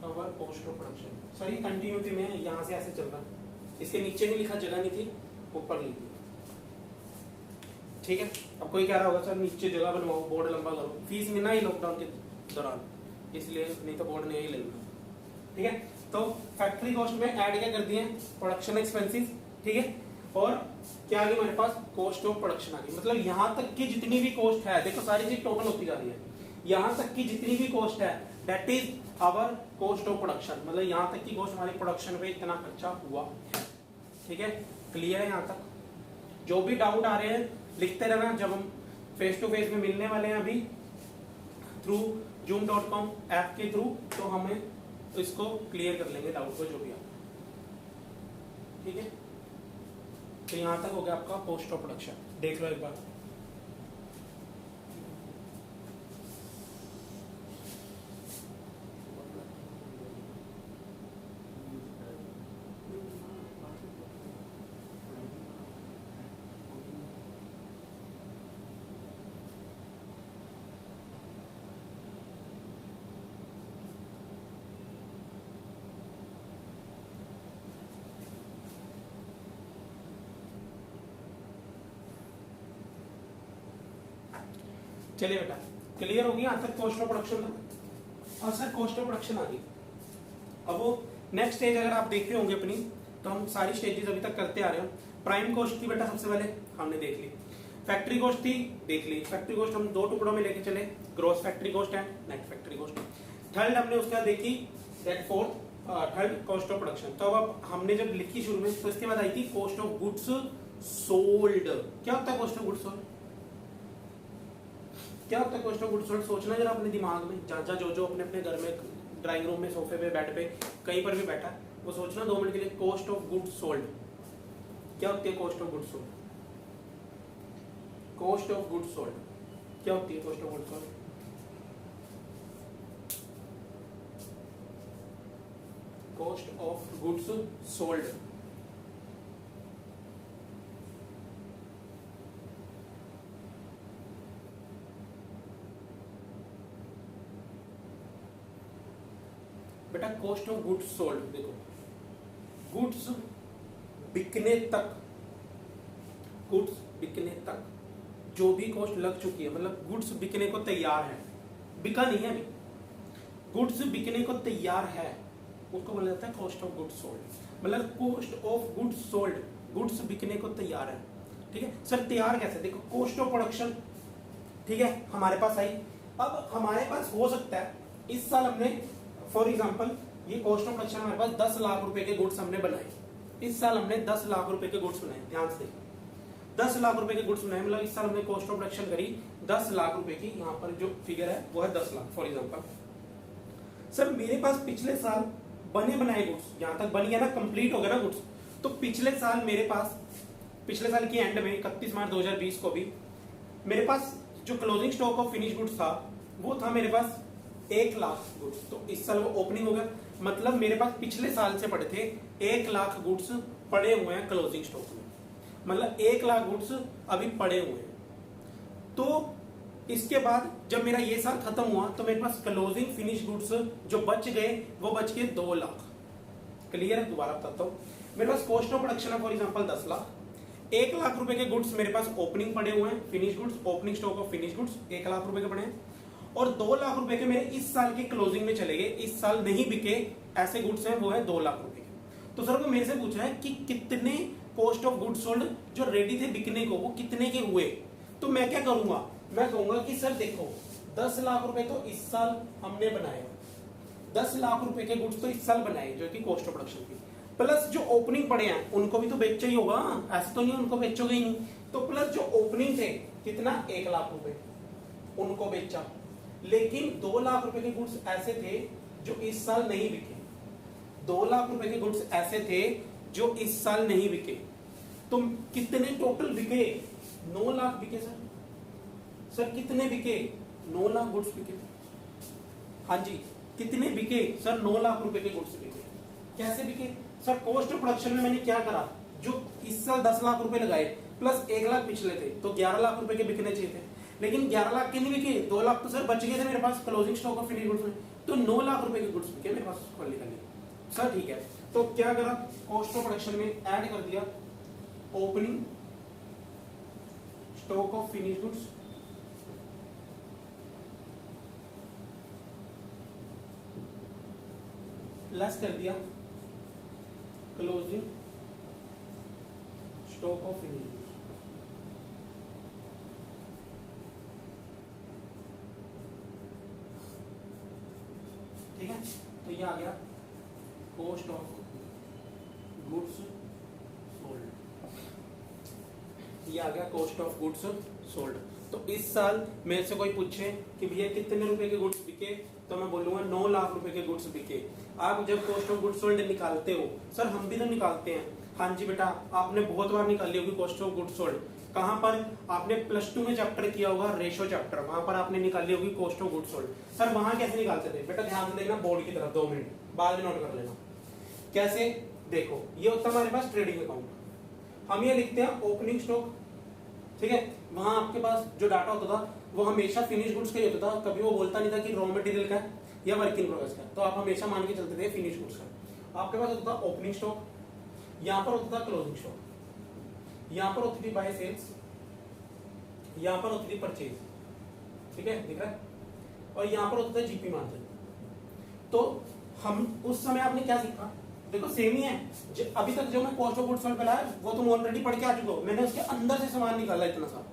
our cost of production. Sir ये कंटिन्यूटी में यहां से ऐसे चल रहा है, इसके नीचे नहीं लिखा, जगह नहीं थी, ऊपर लिखी। ठीक है, अब कोई कह रहा होगा सर नीचे जगह बनवाओ, बोर्ड लंबा करो, फीस मिलना ही लॉकडाउन के दौरान, इसलिए नहीं तो बोर्ड ने यही ले लेना। ठीक है, तो फैक्ट्री कॉस्ट में ऐड क्या कर दिए, प्रोडक्शन एक्सपेंसेस। ठीक है, और क्या आ गई हमारे पास, कॉस्ट ऑफ प्रोडक्शन आ गई। मतलब यहां तक की जितनी भी कॉस्ट है, देखो सारी चीज टोटल होती जा रही है, यहां तक की जितनी भी कॉस्ट है that is our cost of production. मतलब यहां तक की कॉस्ट हमारी प्रोडक्शन पे इतना खर्चा हुआ है। ठीक है, क्लियर है यहां तक? जो भी डाउट आ रहे हैं लिखते रहना, जब हम फेस टू फेस में मिलने वाले हैं अभी थ्रू zoom.com ऐप के थ्रू, तो हमें इसको क्लियर कर लेंगे डाउट को जो भी आप। ठीक है, तो यहां तक हो गया आपका कॉस्ट ऑफ प्रोडक्शन। देख लो एक बार, चलिए बेटा क्लियर हो गया यहां तक कॉस्ट ऑफ प्रोडक्शन का। और सर कॉस्ट ऑफ प्रोडक्शन आ गई, अब वो नेक्स्ट स्टेज अगर आप देख रहे होंगे अपनी, तो हम सारी स्टेजेस अभी तक करते आ रहे हैं। प्राइम कॉस्ट थी बेटा सबसे पहले हमने देख ली, फैक्ट्री कॉस्ट थी देख ली, फैक्ट्री कॉस्ट हम दो टुकड़ों में लेके चले, gross factory cost and net factory cost. Third हमने उसके बाद देखी that fourth third cost of production. तो अब हमने जब लिखी शुरू में, तो इसके बाद आई थी कॉस्ट ऑफ गुड्स सोल्ड। क्या होता है कॉस्ट ऑफ गुड्स सोल्ड? क्या होता है कॉस्ट ऑफ गुड्स सोल्ड? सोचना जरा अपने दिमाग में, जहाँ जो जो अपने अपने घर में ड्राइंग रूम में सोफे पे बेड पे कहीं पर भी बैठा है, वो सोचना 2 मिनट के लिए, कॉस्ट ऑफ गुड्स सोल्ड क्या होती है? Cost of goods sold, cost of goods sold क्या होती है? Cost of goods sold, cost of goods sold बेटा, कॉस्ट ऑफ गुड्स सोल्ड देखो, गुड्स बिकने तक, गुड्स बिकने तक जो भी कॉस्ट लग चुकी है, मतलब गुड्स बिकने को तैयार है, बिका नहीं है अभी, गुड्स बिकने को तैयार है, उसको बोला जाता है कॉस्ट ऑफ गुड्स सोल्ड। मतलब cost of goods sold, goods बिकने को तैयार है। ठीक है सर, तैयार कैसे? देखो कॉस्ट ऑफ प्रोडक्शन, ठीक है, हमारे पास आई। अब हमारे पास हो सकता है इस साल हमने फॉर एग्जाम्पल ये कॉस्ट ऑफ प्रोडक्शन हमारे पास 10 लाख रुपए के गुड्स हमने बनाए, इस साल हमने 10 लाख रुपए के गुड्स बनाए, ध्यान से 10 लाख रुपए के गुड्स बनाए, मतलब इस साल हमने कॉस्ट ऑफ प्रोडक्शन करी 10 लाख रुपए की, यहाँ पर जो फिगर है वो है 10 लाख फॉर एग्जाम्पल। सर मेरे पास पिछले साल बने बनाए गुड्स, यहाँ तक बन गया ना, कंप्लीट हो गया ना गुड्स, तो पिछले साल मेरे पास, पिछले साल की एंड में 31 मार्च 2020 को भी मेरे पास जो closing stock of finish goods था वो था मेरे पास 1 लाख गुड्स। तो इस साल वो ओपनिंग हो गया, मतलब मेरे पास पिछले साल से पड़े थे 1 लाख गुड्स पड़े हुए हैं क्लोजिंग स्टॉक में, मतलब 1 लाख गुड्स अभी पड़े हुए हैं। तो इसके बाद जब मेरा ये साल खत्म हुआ तो मेरे पास क्लोजिंग फिनिश गुड्स जो बच गए वो बच गए 2 लाख। क्लियर है? दोबारा बताता हूँ, मेरे पास कॉस्ट ऑफ प्रोडक्शन है फॉर एग्जांपल 10 लाख, 1 लाख रुपए के गुड्स मेरे पास ओपनिंग पड़े हुए हैं, finish goods, opening stock of finish goods 1 lakh रुपए के पड़े हैं, और 2 लाख रुपए के मेरे इस साल के क्लोजिंग में चले गए, इस साल नहीं बिके ऐसे गुड्स हैं, वो है 2 लाख रुपए के। तो सर को मेरे से पूछा है कि कितने कॉस्ट ऑफ गुड्स सोल्ड जो रेडी थे बिकने को वो कितने के हुए। तो मैं क्या करूंगा, मैं कहूंगा कि सर देखो 10 लाख रुपए तो इस साल हमने बनाए, 10 लाख रुपए के गुड्स तो इस साल बनाए जो कि कॉस्ट ऑफ प्रोडक्शन की, प्लस जो ओपनिंग पड़े हैं उनको भी तो बेचा ही होगा, ऐसे तो नहीं उनको बेचोगे ही नहीं। तो प्लस जो ओपनिंग थे कितना 1 लाख रुपए उनको बेचा, लेकिन 2 लाख रुपए के गुड्स ऐसे थे जो इस साल नहीं बिके, 2 लाख रुपए के गुड्स ऐसे थे जो इस साल नहीं बिके। तो कितने टोटल बिके? 9 लाख बिके सर। सर कितने बिके? 9 लाख गुड्स बिके। हाँ जी, कितने बिके? सर 9 लाख रुपए के गुड्स बिके। कैसे बिके? सर कॉस्ट ऑफ प्रोडक्शन में मैंने क्या करा, जो इस साल 10 लाख रुपए लगाए प्लस 1 लाख पिछले थे तो 11 लाख रुपए के बिकने चाहिए थे, लेकिन 11 लाख के नहीं बिके, 2 लाख तो सर बच गए थे मेरे पास closing stock of finish goods में, तो 9 लाख रुपए के गुड्स बिके मेरे पास निकल। सर ठीक है, तो क्या करा, कॉस्ट ऑफ प्रोडक्शन में ऐड कर दिया opening stock of finish goods less कर दिया closing stock of finish goods. ठीक है, तो ये आ गया कॉस्ट ऑफ गुड्स सोल्ड, ये आ गया कॉस्ट ऑफ गुड्स सोल्ड। तो इस साल मेरे से कोई पूछे कि भैया कितने रुपए के गुड्स बिके, तो मैं बोलूंगा 9 लाख रुपए के गुड्स बिके। आप जब कॉस्ट ऑफ गुड्स सोल्ड निकालते हो, सर हम भी तो निकालते हैं, हाँ जी बेटा आपने बहुत बार निकाली होगी कॉस्ट ऑफ गुड्स सोल्ड। कहां पर? आपने +2 में चैप्टर किया होगा रेशो चैप्टर, वहां पर आपने निकाली होगी cost of goods sold. Sir वहां कैसे निकालते थे बेटा? ध्यान से देखना बोर्ड की तरफ, 2 मिनट बाद में नोट कर लेना। कैसे? देखो ये होता है हमारे पास ट्रेडिंग अकाउंट, हम ये लिखते हैं ओपनिंग स्टॉक, ठीक है। वहां आपके पास जो डाटा होता था वो हमेशा फिनिश गुड्स का ही होता था, कभी वो बोलता नहीं था कि रॉ मटेरियल का या वर्क इन प्रोग्रेस का, तो आप हमेशा मान के चलते थे फिनिश गुड्स का। आपके पास होता था ओपनिंग स्टॉक, यहां पर होता था क्लोजिंग स्टॉक, यहां पर होती थी बाय सेल्स, यहां पर होती थी परचेज, ठीक है दिख रहा है, और यहां पर होता था जीपी मार्जिन। तो हम उस समय आपने क्या सीखा? देखो सेम ही है, अभी तक जो मैं कॉस्ट ऑफ गुड्स सोल्ड पढ़ाया वो तुम ऑलरेडी पढ़ के आ चुके हो, मैंने उसके अंदर से सामान निकाला इतना सा।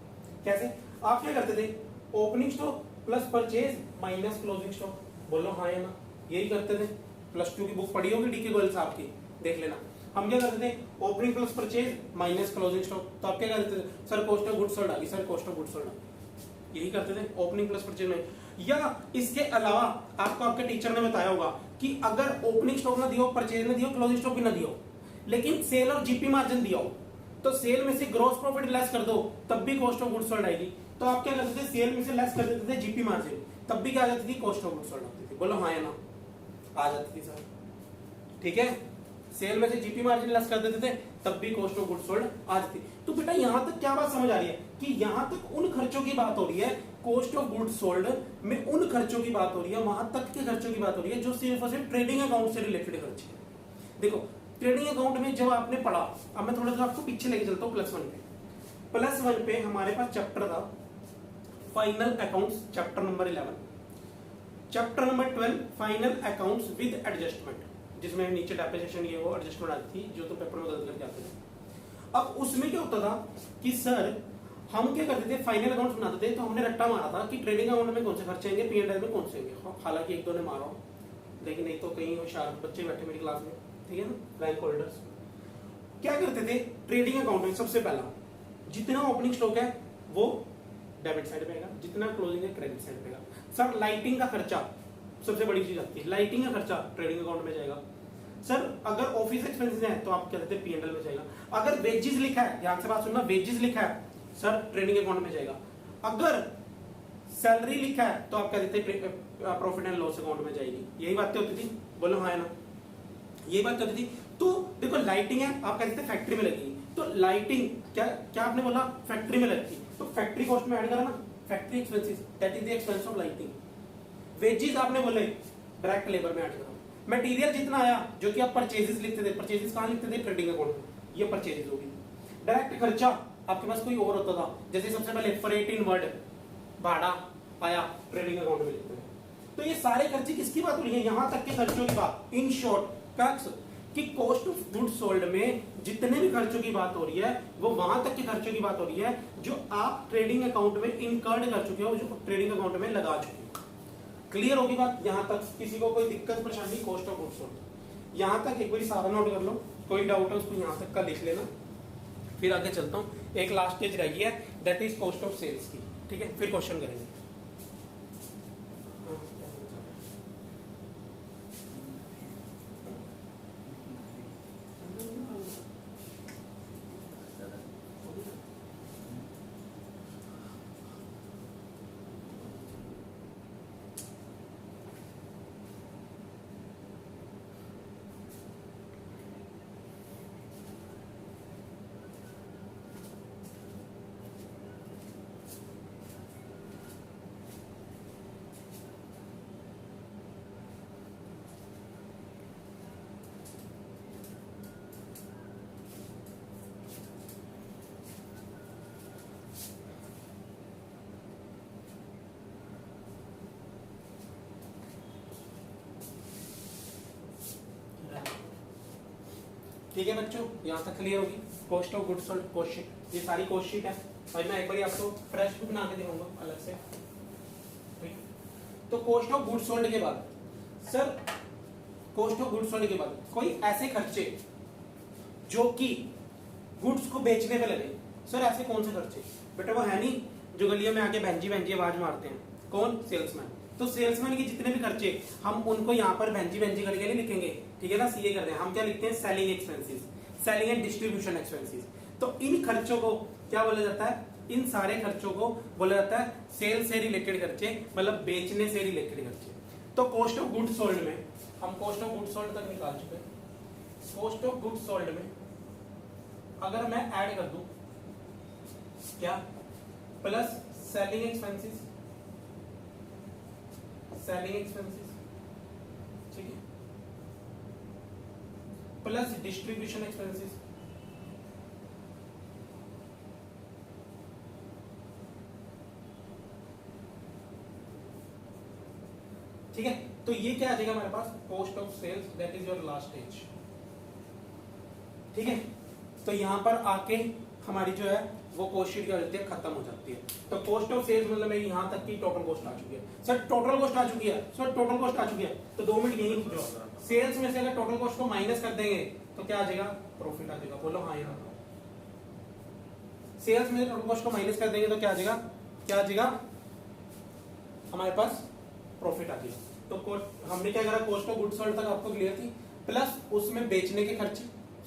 कैसे? आप क्या करते थे? Opening stock plus purchase minus closing stock, बोलो हाँ या ना, यही करते थे। +2 की बुक पढ़ी होगी डीके गोयल साहब की, देख लेना। हम क्या करते थे? Opening plus purchase minus closing stock. तो आप क्या करते थे? Sir cost of goods sold आ गई, sir cost of goods sold आ गई, यही करते थे ओपनिंग प्लस परचेज में। या इसके अलावा आपको आपके टीचर ने बताया होगा कि अगर ओपनिंग स्टॉक ना दियो, परचेज ना दियो, क्लोजिंग स्टॉक भी ना दियो, लेकिन सेल और जीपी मार्जिन दियो, तो सेल में से ग्रॉस प्रॉफिट लेस कर दो तब भी कॉस्ट ऑफ गुड्स सोल्ड आएगी। तो आप क्या करते थे? सेल में से लेस कर देते थे जीपी मार्जिन, तब भी क्या आ जाती थी? कॉस्ट ऑफ गुड्स सोल्ड आती थी। बोलो हाँ या ना, आ जाती थी सर, ठीक है। सेल में से जीपी मार्जिन लेस कर देते थे तब भी कॉस्ट ऑफ गुड्स सोल्ड आ जाती। तो बेटा यहां तक क्या बात समझ आ रही है कि यहां तक उन खर्चों की बात हो रही है, कॉस्ट ऑफ गुड्स सोल्ड में उन खर्चों की बात हो रही है, वहां तक के खर्चों की बात हो रही है जो सिर्फ और सिर्फ ट्रेडिंग अकाउंट से रिलेटेड खर्चे हैं। देखो ट्रेडिंग अकाउंट में जब आपने पढ़ा, अब मैं थोड़ा सा आपको पीछे लेके चलता हूँ +1 पे हमारे पास चैप्टर था final accounts, chapter number 11, chapter number 12 final accounts with adjustment, जिसमें नीचे डेप्रिसिएशन ये वो एडजस्टमेंट आती थी जो तो पेपर में गलत करके आते थे। अब उसमें क्या होता था कि सर हम क्या करते थे? फाइनल अकाउंट्स बनाते थे, तो हमने रट्टा मारा था कि ट्रेडिंग अकाउंट में कौन से खर्चे आएंगे, P&L में कौन से आएंगे। हालांकि 1-2 ने मारा, लेकिन नहीं तो कहीं होशियार बच्चे बैठे मेरी क्लास में, ठीक है ना, रैंक होल्डर्स। क्या करते थे? ट्रेडिंग अकाउंट में सबसे पहला जितना ओपनिंग स्टॉक है वो डेबिट साइड पे आएगा, जितना क्लोजिंग है क्रेडिट साइड पे आएगा। सर लाइटिंग का खर्चा सबसे बड़ी चीज आती है, लाइटिंग का खर्चा ट्रेडिंग अकाउंट में जाएगा। सर अगर ऑफिस एक्सपेंसेस है तो आप क्या कहते हैं P&L में जाएगा। अगर वेजेस लिखा है, ध्यान से बात सुनना, वेजेस लिखा है सर ट्रेडिंग अकाउंट में जाएगा। अगर सैलरी लिखा है तो आप क्या देते हैं प्रॉफिट एंड लॉस अकाउंट में जाएगी। यही बातें होती थी, बोलो हाँ है ना, यही बात होती थी। तो देखो लाइटिंग है, आप क्या कहते हैं फैक्ट्री में लगेगी, तो लाइटिंग क्या क्या आपने बोला फैक्ट्री में लगती, तो फैक्ट्री कॉस्ट में ऐड करा ना, factory expenses that is the expense of lighting. Wages आपने बोले डायरेक्ट लेबर में ऐड करो। मटेरियल जितना आया जो कि आप परचेजेस लिखते थे, परचेजेस कहां लिखते थे ट्रेडिंग अकाउंट में, ये परचेजेस होगी। डायरेक्ट खर्चा आपके पास कोई और होता था, जैसे सबसे पहले फ्रेट इन वर्ड भाड़ा आया ट्रेडिंग अकाउंट में लिखते हैं। तो ये सारे खर्चे किसकी बात हो रही है, यहां तक के खर्चों की बात। इन शॉर्ट कि कॉस्ट ऑफ गुड्स सोल्ड में जितने भी खर्चों की बात हो रही है वो वहां तक के खर्चों की बात हो रही है जो आप ट्रेडिंग अकाउंट में इनकर्ड कर चुके हो, जो ट्रेडिंग अकाउंट में लगा चुके हो। क्लियर होगी बात यहां तक, किसी को कोई दिक्कत परेशानी कॉस्ट ऑफ गुड्स सोल्ड यहां तक एक बार सारा नोट कर लो, कोई डाउट है उसको यहां तक का लिख लेना। फिर आगे चलता हूं, एक लास्ट स्टेज रह गई है that is cost of sales की, ठीक है, फिर क्वेश्चन करेंगे। ठीक है बच्चों, यहां तक क्लियर होगी। Cost of goods sold cost sheet, ये सारी कॉस्ट शीट है और मैं एक बार आपको फ्रेश भी बना के दिखाऊंगा अलग से। ठीक, तो कॉस्ट ऑफ गुड्स सोल्ड के बाद sir, cost of goods sold के बाद कोई ऐसे खर्चे जो कि गुड्स को बेचने पे लगे, सर ऐसे कौन से खर्चे, बेटा वो है नहीं जो गलियों में आके बेंजी बेंजी आवाज मारते हैं, कौन, सेल्समैन। तो सेल्समैन के जितने भी खर्चे हम उनको यहाँ पर बेंजी बेंजी करके नहीं लिखेंगे, ठीक है ना, सीए करते हैं हम, क्या लिखते हैं selling expenses, selling and distribution expenses. तो इन खर्चों को क्या बोला जाता है, इन सारे खर्चों को बोला जाता है सेल से रिलेटेड खर्चे, मतलब बेचने से रिलेटेड खर्चे। तो कॉस्ट ऑफ गुड्स सोल्ड में हम कॉस्ट ऑफ गुड्स सोल्ड तक निकाल चुके हैं। कॉस्ट ऑफ गुड्स सोल्ड में अगर मैं ऐड कर दूं क्या, plus selling expenses, selling expenses, ठीक है, प्लस डिस्ट्रीब्यूशन एक्सपेंसेस, ठीक है। तो ये क्या आ जाएगा हमारे पास, cost of sales that is your last stage, ठीक है। तो यहां पर आके हमारी जो है वो कॉस्ट शीट क्या हो जाती है, खत्म हो जाती है। तो कॉस्ट ऑफ सेल्स मतलब मेरी यहां तक की टोटल कॉस्ट आ चुकी है। सर टोटल कॉस्ट आ चुकी है, सर टोटल कॉस्ट आ चुकी है, तो 2 मिनट यही रुक जाओ। सेल्स में से अगर टोटल कॉस्ट को माइनस कर देंगे तो क्या आ जाएगा, प्रॉफिट आ जाएगा, बोलो हाँ या ना। सेल्स में टोटल कॉस्ट को माइनस कर देंगे तो क्या आ जाएगा, क्या आ जाएगा, हमारे पास प्रॉफिट आ जाएगा। तो हमने क्या करा, कॉस्ट ऑफ गुड्स सोल्ड तक आपको क्लियर थी, प्लस उसमें बेचने के खर्चे,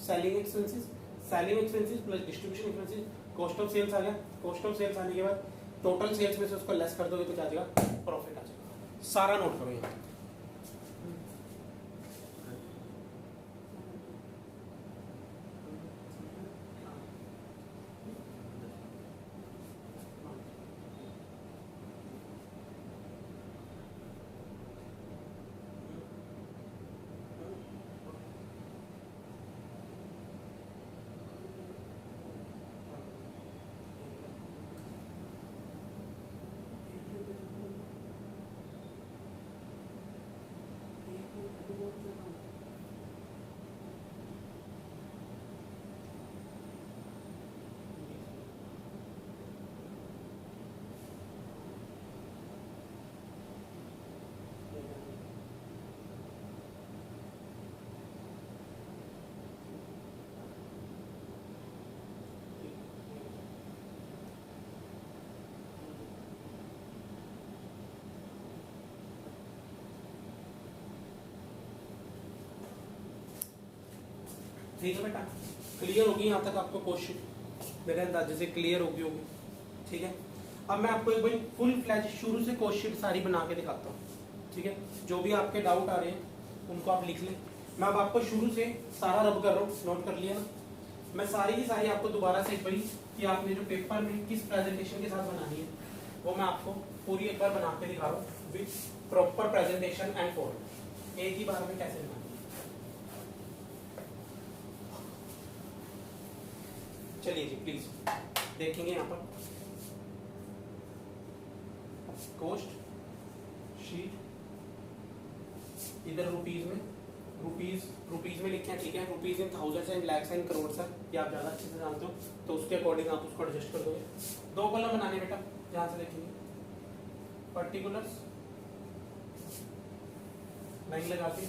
selling expenses, selling expenses plus distribution expenses, cost of sales आ गया। कॉस्ट ऑफ सेल्स आने के बाद टोटल सेल्स में से उसको लेस कर दोगे तो क्या आ जाएगा, प्रॉफिट आ जाएगा। सारा नोट करो यहाँ। ठीक है बेटा, क्लियर होगी यहाँ तक आपको क्वेश्चन, मेरे अंदाजे से क्लियर होगी। ठीक है, अब मैं आपको एक भाई फुल फ्लैज शुरू से क्वेश्चन सारी बना के दिखाता हूँ। ठीक है, जो भी आपके डाउट आ रहे हैं उनको आप लिख लें। मैं अब आपको शुरू से सारा रब कर रहा हूँ, नोट कर लिया ना। मैं सारी की सारी आपको दोबारा से एक बारी कि आपने जो पेपर में किस प्रेजेंटेशन के साथ बनानी है वो मैं आपको पूरी एक बार बना के दिखा रहा हूँ with proper presentation and form, एक ही बार में कैसे बनानी है। चलिए जी प्लीज देखेंगे यहाँ पर कॉस्ट शीट, इधर रुपीज में लिखे हैं। ठीक है, rupees in thousands and lakhs and crore है, ये आप ज्यादा अच्छे से जानते हो तो उसके अकॉर्डिंग आप उसको एडजस्ट कर दोगे। दो कॉलम बनाने बेटा, ध्यान से देखेंगे। पर्टिकुलर्स लाइन लगा के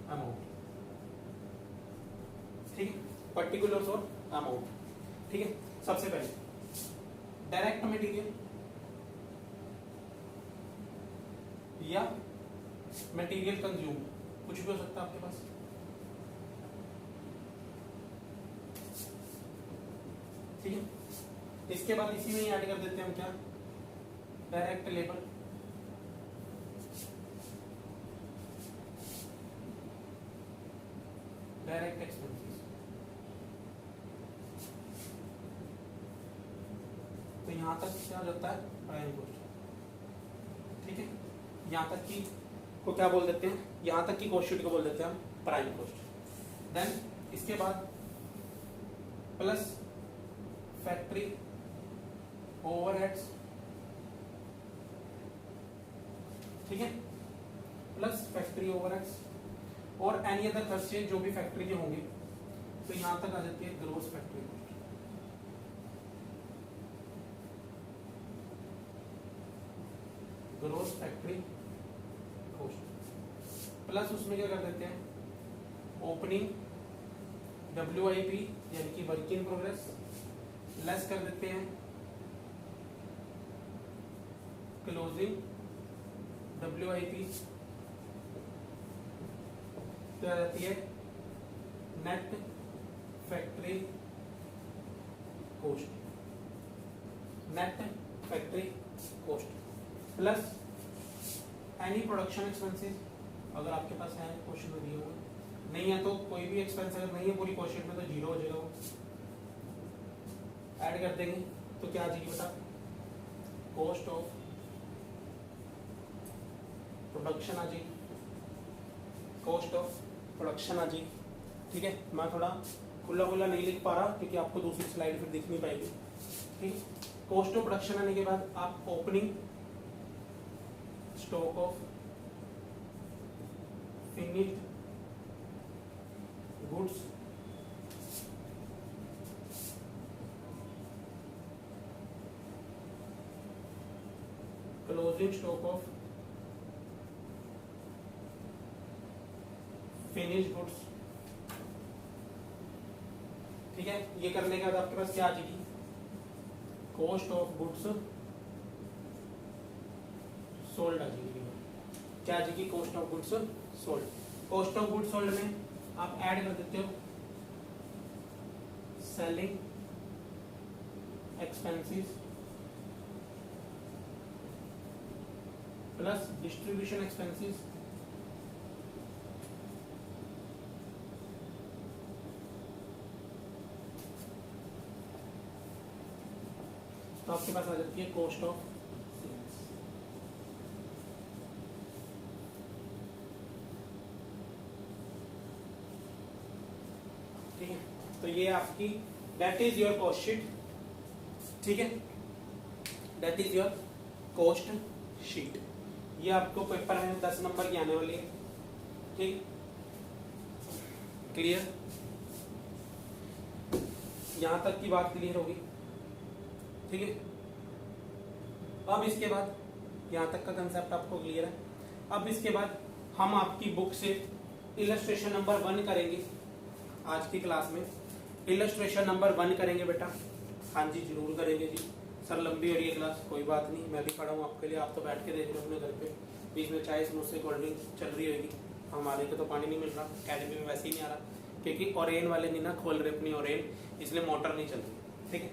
अमाउंट, ठीक है, पर्टिकुलर्स और अमाउंट। ठीक है, सबसे पहले डायरेक्ट मटेरियल या मटेरियल कंज्यूम, कुछ भी हो सकता है आपके पास। ठीक है, इसके बाद इसी में ही ऐड कर देते हैं हम क्या, डायरेक्ट लेबर, डायरेक्ट एक्सपेंसेस। तो यहां तक क्या हो जाता है, प्राइम कॉस्ट। ठीक है, यहां तक की को क्या बोल देते हैं, यहां तक की कॉस्ट शीट को बोल देते हैं हम प्राइम कॉस्ट। देन इसके बाद प्लस फैक्ट्री ओवरहेड्स, ठीक है, प्लस फैक्ट्री ओवरहेड्स और एनी अदर खर्चे जो भी फैक्ट्री के होंगे। तो यहां तक आ जाती है gross factory cost. Gross factory cost plus उसमें क्या कर देते हैं, ओपनिंग WIP यानी कि वर्क इन प्रोग्रेस, लेस कर देते हैं क्लोजिंग WIP, तो आ जाती है net factory cost, net factory cost plus any production expenses, अगर आपके पास है क्वेश्चन में दिए हुए, नहीं है तो कोई भी एक्सपेंस अगर नहीं है पूरी क्वेश्चन में तो जीरो हो जाएगा, वो ऐड कर देंगे। तो क्या आ जाएगी बेटा, कॉस्ट ऑफ प्रोडक्शन आ जाएगी, कॉस्ट ऑफ प्रोडक्शन आ जाएगी। ठीक है, मैं थोड़ा खुला खुला नहीं लिख पा रहा क्योंकि आपको दूसरी स्लाइड फिर दिख नहीं पाएगी। ठीक, कॉस्ट ऑफ प्रोडक्शन आने के बाद आप opening stock of finished goods, closing stock of finished goods. ठीक है, ये करने के बाद आपके पास क्या आ जाएगी, कॉस्ट ऑफ गुड्स सोल्ड आ जाएगी। क्या आ जाएगी, cost of goods sold. Cost of goods sold में आप ऐड कर देते हो selling expenses plus distribution expenses तो आपके पास आ जाती है कॉस्ट ऑफ सेल्स। ठीक है, तो ये आपकी that is your cost sheet. ठीक है, that is your cost sheet. ये आपको पेपर में 10 नंबर की आने वाली है। ठीक, क्लियर, यहां तक की बात क्लियर होगी। ठीक है, अब इसके बाद यहां तक का कंसेप्ट आपको क्लियर है। अब इसके बाद हम आपकी बुक से इलस्ट्रेशन नंबर 1 करेंगे। आज की क्लास में इलस्ट्रेशन नंबर 1 करेंगे बेटा। हाँ जी, जरूर करेंगे जी। सर लंबी हो रही है क्लास, कोई बात नहीं, मैं भी खड़ा हूँ आपके लिए। आप तो बैठ के देख रहे हो अपने घर पे, बीच में चाय समोसे कोल्ड ड्रिंक चल रही होगी। हमारे को तो पानी नहीं मिल रहा, अकेडमी में वैसे ही नहीं आ रहा। क्योंकि ओरेन वाले नहीं ना खोल रहे अपनी ओरेन, इसलिए मोटर नहीं चल रही। ठीक है,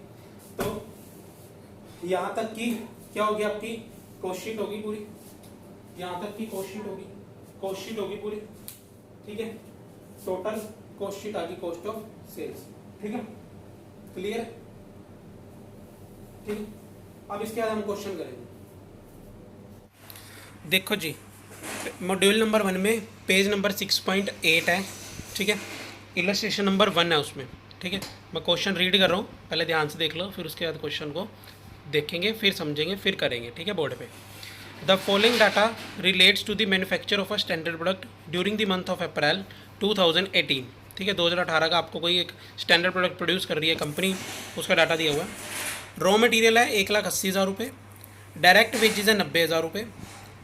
तो यहाँ तक की क्या होगी आपकी कॉस्ट होगी पूरी, यहाँ तक की कॉस्ट होगी पूरी। ठीक है, टोटल कॉस्ट आ गई कॉस्ट ऑफ सेल्स। ठीक है, क्लियर? ठीक, अब इसके बाद हम क्वेश्चन करेंगे। देखो जी, मॉड्यूल नंबर 1 में पेज नंबर 6.8 है। ठीक है, इलस्ट्रेशन नंबर 1 है उसमें। ठीक है, मैं क्वेश्चन रीड कर रहा हूँ, पहले ध्यान से देख लो, फिर उसके बाद क्वेश्चन को देखेंगे, फिर समझेंगे, फिर करेंगे। ठीक है, बोर्ड पे the following data relates to the manufacture of a standard product during the month of April 2018। ठीक है, 2018 का आपको कोई एक स्टैंडर्ड प्रोडक्ट प्रोड्यूस कर रही है कंपनी, उसका डाटा दिया हुआ है। रॉ मटेरियल है 1,80,000 रुपये, डायरेक्ट वेजेज है 90,000 रुपये,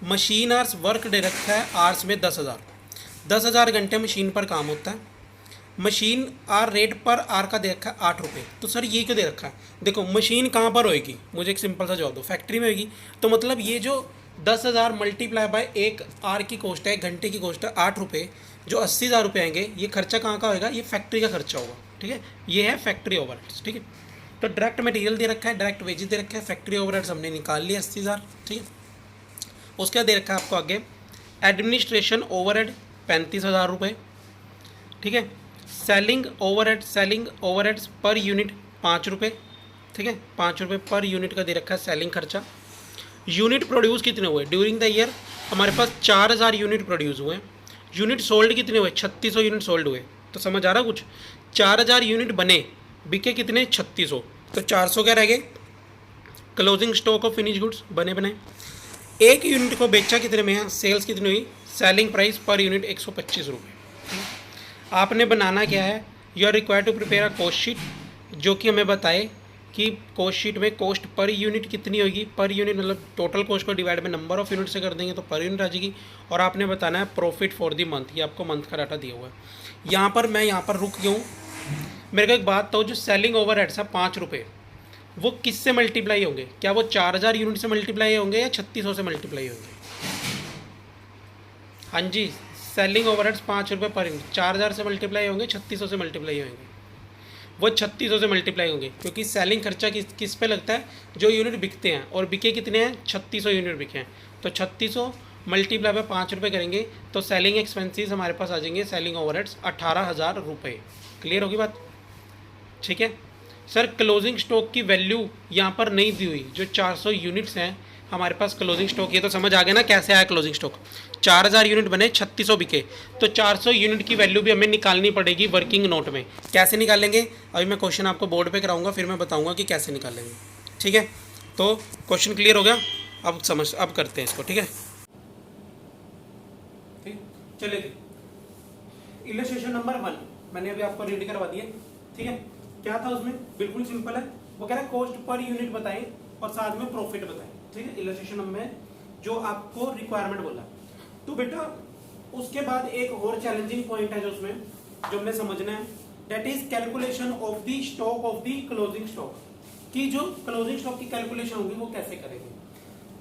मशीन आर्स वर्क डायरेक्ट है आर्स में 10,000 घंटे मशीन पर काम होता है। मशीन आर रेट पर आर का दे रखा है 8 रुपये। तो सर ये क्यों दे रखा है? देखो मशीन कहाँ पर होएगी, मुझे एक सिंपल सा जवाब दो, फैक्ट्री में होएगी। तो मतलब ये जो 10,000 मल्टीप्लाई बाय एक आर की कॉस्ट है, घंटे की कॉस्ट है 8 रुपये, जो 80,000 रुपये आएंगे, ये खर्चा कहाँ का होएगा? ये फैक्ट्री का खर्चा होगा। ठीक है, ये है फैक्ट्री ओवरहेड्स। ठीक है, तो डायरेक्ट मटेरियल दे रखा है, डायरेक्ट वेजेस दे रखा है, फैक्ट्री ओवरहेड्स हमने निकाल लिया 80,000। ठीक है, उसके बाद दे रखा है आपको आगे एडमिनिस्ट्रेशन ओवरहेड 35,000 रुपये। ठीक है, सेलिंग ओवरहेड्स पर यूनिट 5 रुपये। ठीक है, 5 रुपये पर यूनिट का दे रखा है सेलिंग खर्चा। यूनिट प्रोड्यूस कितने हुए ड्यूरिंग द ईयर? हमारे पास 4,000 यूनिट प्रोड्यूस हुए। यूनिट सोल्ड कितने हुए? 3600 यूनिट सोल्ड हुए। तो समझ आ रहा कुछ? 4,000 यूनिट बने, बिके कितने? 3600। तो 400 क्या रह गए? Closing stock of finish goods बने बनाए। एक यूनिट को बेचा कितने में है? सेल्स कितनी हुई? सेलिंग प्राइस पर यूनिट 125 रुपये। आपने बनाना क्या है? You are required to prepare a cost sheet, जो कि हमें बताए कि कॉस्ट शीट में कॉस्ट पर यूनिट कितनी होगी। पर यूनिट मतलब टोटल कॉस्ट को डिवाइड में नंबर ऑफ यूनिट से कर देंगे तो पर यूनिट आ जाएगी। और आपने बताना है प्रॉफिट फॉर द मंथ, ये आपको मंथ का डाटा दिया हुआ है। यहाँ पर मैं यहाँ पर रुक गया हूँ। मेरे को एक बात तो, जो सेलिंग ओवरहेड्स है 5 रुपये, वो किससे मल्टीप्लाई होंगे? क्या वो 4,000 यूनिट से मल्टीप्लाई होंगे या 3600 से मल्टीप्लाई होंगे? हाँ जी, सेलिंग ओवरहेड्स 5 रुपये पर यूनिट 4,000 से मल्टीप्लाई होंगे, 3600 से मल्टीप्लाई होंगे। वो 3600 से मल्टीप्लाई होंगे, क्योंकि सेलिंग खर्चा किस पे लगता है? जो यूनिट बिकते हैं, और बिके कितने हैं? 3600 यूनिट बिके हैं। तो 3600 मल्टीप्लाई बाय 5 रुपये करेंगे तो सेलिंग एक्सपेंसेस हमारे पास आ जाएंगे, सेलिंग ओवरहेड्स 18,000 रुपये। क्लियर होगी बात? ठीक है सर, क्लोजिंग स्टॉक की वैल्यू यहाँ पर नहीं दी हुई। जो 400 यूनिट्स हैं हमारे पास क्लोजिंग स्टॉक, ये तो समझ आ गया ना कैसे आया क्लोजिंग स्टॉक? 4,000 यूनिट बने, 3600 बिके, तो 400 यूनिट की वैल्यू भी हमें निकालनी पड़ेगी वर्किंग नोट में। कैसे निकालेंगे? अभी मैं क्वेश्चन आपको बोर्ड पे कराऊंगा, फिर मैं बताऊंगा कि कैसे निकालेंगे। ठीक है, तो क्वेश्चन क्लियर हो गया? अब करते हैं इसको। ठीक है, ठीक, चलिए इलस्ट्रेशन नंबर 1 मैंने अभी आपको रीड करवा दिया। ठीक है, क्या था उसमें? बिल्कुल सिंपल है, वो कह रहा है कॉस्ट पर यूनिट बताएं और साथ में प्रॉफिट बताएं। ठीक है, इलस्ट्रेशन में जो आपको रिक्वायरमेंट बोला। तो बेटा उसके बाद एक और चैलेंजिंग पॉइंट है जो उसमें, जो हमें समझना है, that is calculation of the stock of the closing stock, कि जो क्लोजिंग स्टॉक की कैलकुलेशन होगी वो कैसे करेंगे।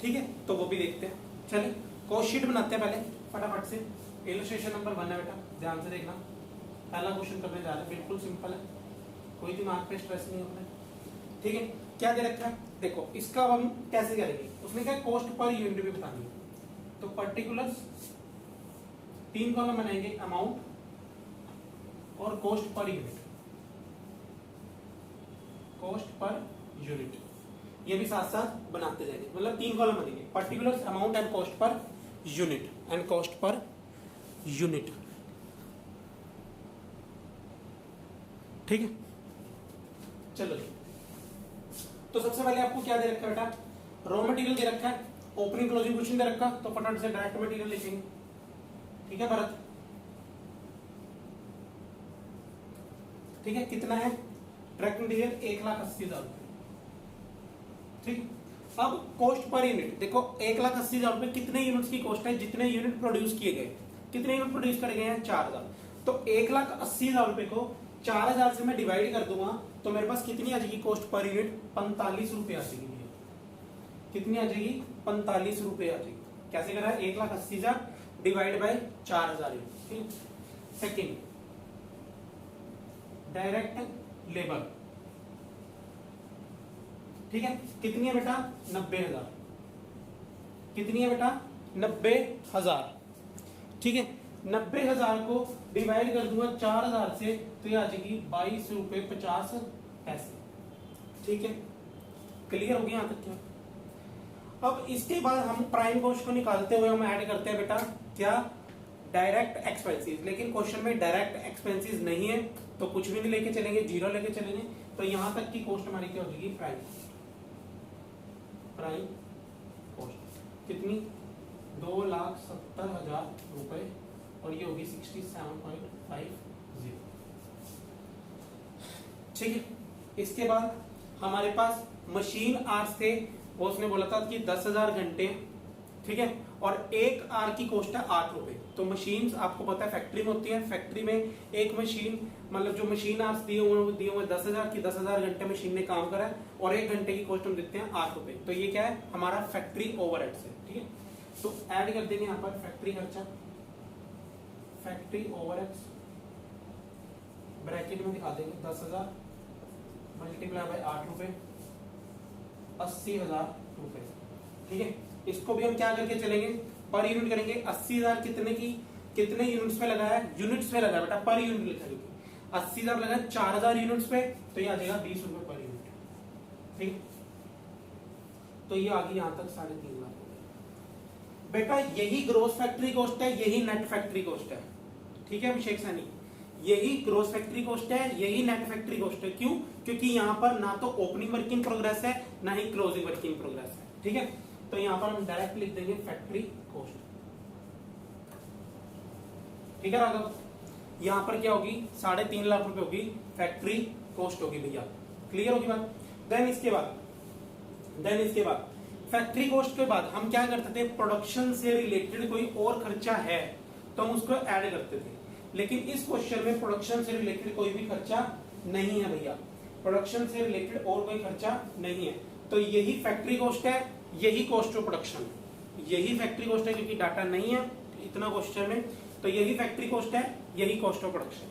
ठीक है, तो वो भी देखते हैं। चलिए कॉस्ट शीट बनाते हैं पहले फटाफट से। इलस्ट्रेशन नंबर 1 है बेटा, ध्यान से देखना। पहला क्वेश्चन करने जा रहे हैं, बिल्कुल सिंपल है, कोई दिमाग पे स्ट्रेस नहीं होता है। ठीक है, क्या दे रखा है? देखो इसका हम कैसे करेंगे। उसने कहा कॉस्ट पर यूनिट भी बतानी है, तो पर्टिकुलर्स 3 कॉलम बनाएंगे, अमाउंट और cost per unit. Cost per unit ये भी साथ साथ बनाते जाएंगे, मतलब 3 कॉलम बनेंगे, particulars, amount and cost per unit, and cost per unit. ठीक है, चलो तो सबसे पहले आपको क्या दे रखा है बेटा? रॉ मटेरियल दे रखा है, ओपनिंग क्लोजिंग कुछ नहीं दे रखा, तो फटाफट से डायरेक्ट मटेरियल लिखेंगे। ठीक है भरत? ठीक है, कितना है डायरेक्ट मटेरियल? 1,80,000 रुपए। ठीक, अब कॉस्ट पर यूनिट देखो, 1,80,000 रुपए कितने यूनिट्स की कॉस्ट है? जितने यूनिट प्रोड्यूस किए गए। कितने यूनिट प्रोड्यूस करे गए हैं? 4,000। तो 1,80,000 रुपए को 4,000 से मैं डिवाइड कर दूंगा तो मेरे पास कितनी आ जाएगी कॉस्ट पर यूनिट? 45 रुपए आ जाएगी। कितनी आ जाएगी? 45 रुपए आ जाएगी। कैसे करा है? 1,80,000 divide by 4,000। Second direct labour, ठीक है, कितनी है बेटा 90,000, कितनी है बेटा 90,000, ठीक है। 90,000 को डिवाइड कर दूंगा 4,000 से तो ये आ जाएगी 22 रुपए 50 पैसे, ठीक है। क्लियर हो गया यहां तक क्या? अब इसके बाद हम प्राइम कॉस्ट को निकालते हुए हम ऐड करते हैं बेटा क्या, डायरेक्ट एक्सपेंसेस। लेकिन क्वेश्चन में डायरेक्ट एक्सपेंसेस नहीं है तो कुछ भी नहीं लेके चलेंगे, जीरो लेके चलेंगे। तो यहां तक की कॉस्ट हमारी क्या हो जाएगी, प्राइम कॉस्ट कितनी 2,70,000 रुपए और ये होगी 67.50, ठीक है। इसके बाद हमारे पास मशीन आवर्स थे, वो उसने बोला था कि 10,000 घंटे, ठीक है, और एक आर की कॉस्ट है 8 रुपए। तो मशीन आपको पता है फैक्ट्री में होती है, फैक्ट्री में एक मशीन मतलब जो मशीन आवर्स दिए हुए 10,000 की 10,000 घंटे मशीन ने काम करा है और एक घंटे की कॉस्ट हम देते हैं 8 रुपए। तो ये क्या है हमारा फैक्ट्री ओवरहेड्स है, ठीक है। तो ऐड कर देंगे यहाँ पर फैक्ट्री खर्चा, फैक्ट्री ओवरहेड्स ब्रैकेट में दिखा देंगे 10,000 मल्टीप्लाई बाय 8 रुपए 80,000 रुपए, ठीक है। इसको भी हम क्या करके चलेंगे, पर यूनिट करेंगे। 80,000 कितने की कितने यूनिट्स पे लगा है, यूनिट्स पे लगा है बेटा, पर यूनिट लिखेंगे। 80,000 लगा है 4,000 यूनिट्स पे तो ये आ जाएगा 20 रुपए पर यूनिट, ठीक। तो ये आ गई यहां तक 3.5 लाख बेटा। यही ग्रोस फैक्ट्री कॉस्ट है, यही नेट फैक्ट्री कॉस्ट है, ठीक है अभिषेक सैनी। यही ग्रोस फैक्ट्री कॉस्ट है, यही नेट फैक्ट्री कॉस्ट है। क्यों? क्योंकि यहां पर ना तो ओपनिंग वर्क इन प्रोग्रेस है ना ही क्लोजिंग वर्क इन प्रोग्रेस है, ठीक है। तो यहां पर हम डायरेक्ट लिख देंगे फैक्ट्री कॉस्ट, ठीक है राघव। यहां पर क्या होगी 3.5 लाख रुपए होगी फैक्ट्री कॉस्ट होगी भैया, क्लियर होगी बात। देन इसके बाद फैक्ट्री कॉस्ट के बाद हम क्या करते थे, प्रोडक्शन से रिलेटेड कोई और खर्चा है तो हम उसको ऐड करते थे। लेकिन इस क्वेश्चन में प्रोडक्शन से रिलेटेड कोई भी खर्चा नहीं है भैया, प्रोडक्शन से रिलेटेड और कोई खर्चा नहीं है। तो यही फैक्ट्री कॉस्ट है, यही कॉस्ट ऑफ प्रोडक्शन, यही फैक्ट्री कॉस्ट है क्योंकि डाटा नहीं है इतना क्वेश्चन में। तो यही फैक्ट्री कॉस्ट है, यही कॉस्ट ऑफ प्रोडक्शन,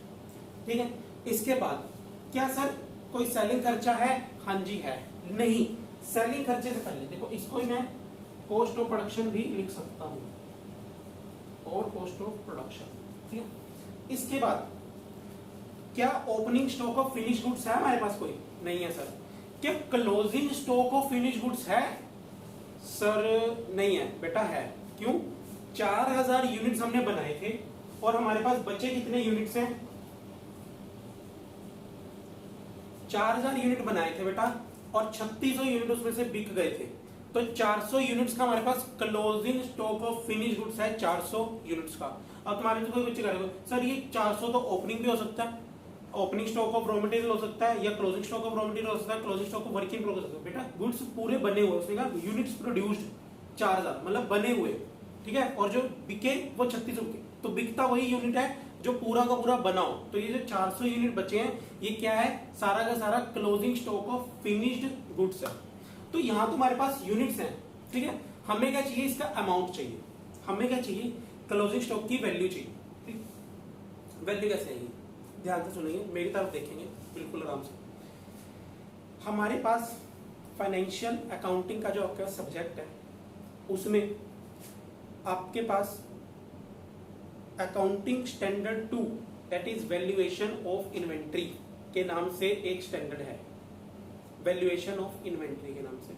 ठीक है। इसके बाद क्या सर कोई सेलिंग खर्चा है? हाँ जी है। नहीं, सेलिंग खर्चे से पहले देखो इसको ही मैं कॉस्ट ऑफ प्रोडक्शन भी लिख सकता हूं, और कॉस्ट ऑफ प्रोडक्शन, ठीक है। इसके बाद क्या opening stock of finish goods है हमारे पास? कोई नहीं है सर। क्या closing stock of finish goods है? सर नहीं है बेटा, है। क्यों? 4,000 यूनिट्स हमने बनाए थे और हमारे पास बचे कितने यूनिट्स हैं? 4,000 यूनिट बनाए थे बेटा और 3600 यूनिट उसमें से बिक गए थे। तो 400 यूनिट्स का हमारे पास closing stock of finish goods है, 400 यूनिट्स का। अब तुम्हारे तो कोई बच्चे करेगा सर ये 400 तो ओपनिंग भी हो सकता है, opening stock of raw material हो सकता है, या closing stock of raw material हो सकता है, closing stock of work in progress हो सकता है। बेटा गुड्स पूरे बने हुए, उसने कहा यूनिट्स प्रोड्यूस्ड 4,000 मतलब बने हुए, ठीक है, और जो बिके वो 3600 के। तो बिकता वही यूनिट है जो पूरा का पूरा बना हो। तो ये जो 400 यूनिट बचे हैं ये क्या है, सारा का सारा closing stock of finished goods है। तो यहां तुम्हारे पास यूनिट्स हैं, ठीक है। हमें क्या चाहिए, इसका अमाउंट चाहिए। हमें क्या चाहिए, क्लोजिंग स्टॉक की वैल्यू चाहिए, ठीक। वैल्यू कैसे आएगी, ध्यान से सुनेंगे, मेरी तरफ देखेंगे बिल्कुल आराम से। हमारे पास फाइनेंशियल अकाउंटिंग का जो आपका सब्जेक्ट है उसमें आपके पास accounting standard 2 that is valuation of inventory के नाम से एक स्टैंडर्ड है, वैल्यूएशन ऑफ इन्वेंट्री के नाम से।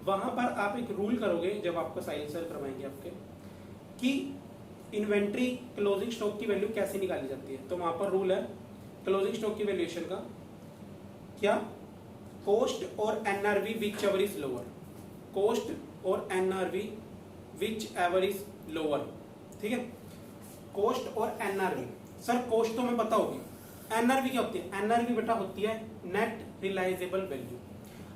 वहां पर आप एक रूल करोगे जब आपको साइलेंसर करवाएंगे आपके, कि इन्वेंट्री क्लोजिंग स्टॉक की वैल्यू कैसे निकाली जाती है। तो वहां पर रूल है क्लोजिंग स्टॉक की वैल्यूएशन का, क्या, कॉस्ट और NRV whichever is lower, cost और NRV whichever is lower, ठीक है। कॉस्ट और एनआरवी, सर कॉस्ट तो हमें पता होगी, एनआरवी क्या होती है? एनआरवी बेटा होती है नेट रिलाइजेबल वैल्यू।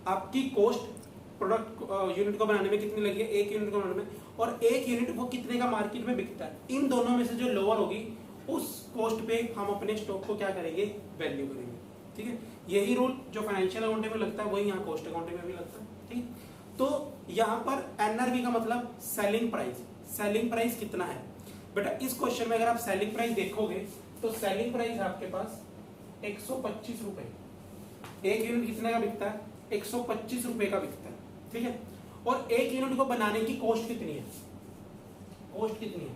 आपकी कॉस्ट प्रोडक्ट यूनिट को बनाने में कितनी लगी है, एक यूनिट को बनाने में, और एक यूनिट वो कितने का मार्केट में बिकता है। इन दोनों में से जो लोअर होगी उस कॉस्ट पे हम अपने स्टॉक को क्या करेंगे, वैल्यू करेंगे, ठीक है। यही रूल जो फाइनेंशियल अकाउंटिंग में लगता है वही यहाँ कॉस्ट अकाउंटिंग में भी लगता है, ठीक। तो यहाँ पर एनआरवी का मतलब सेलिंग प्राइस, सेलिंग प्राइस कितना है बेटा। इस क्वेश्चन में अगर आप सेलिंग प्राइस देखोगे तो सेलिंग प्राइस आपके पास 125 रुपए। एक यूनिट कितने का बिकता है? 125 रुपए का बिकता है, ठीक है। और एक यूनिट को बनाने की कॉस्ट कितनी है? कॉस्ट कितनी है?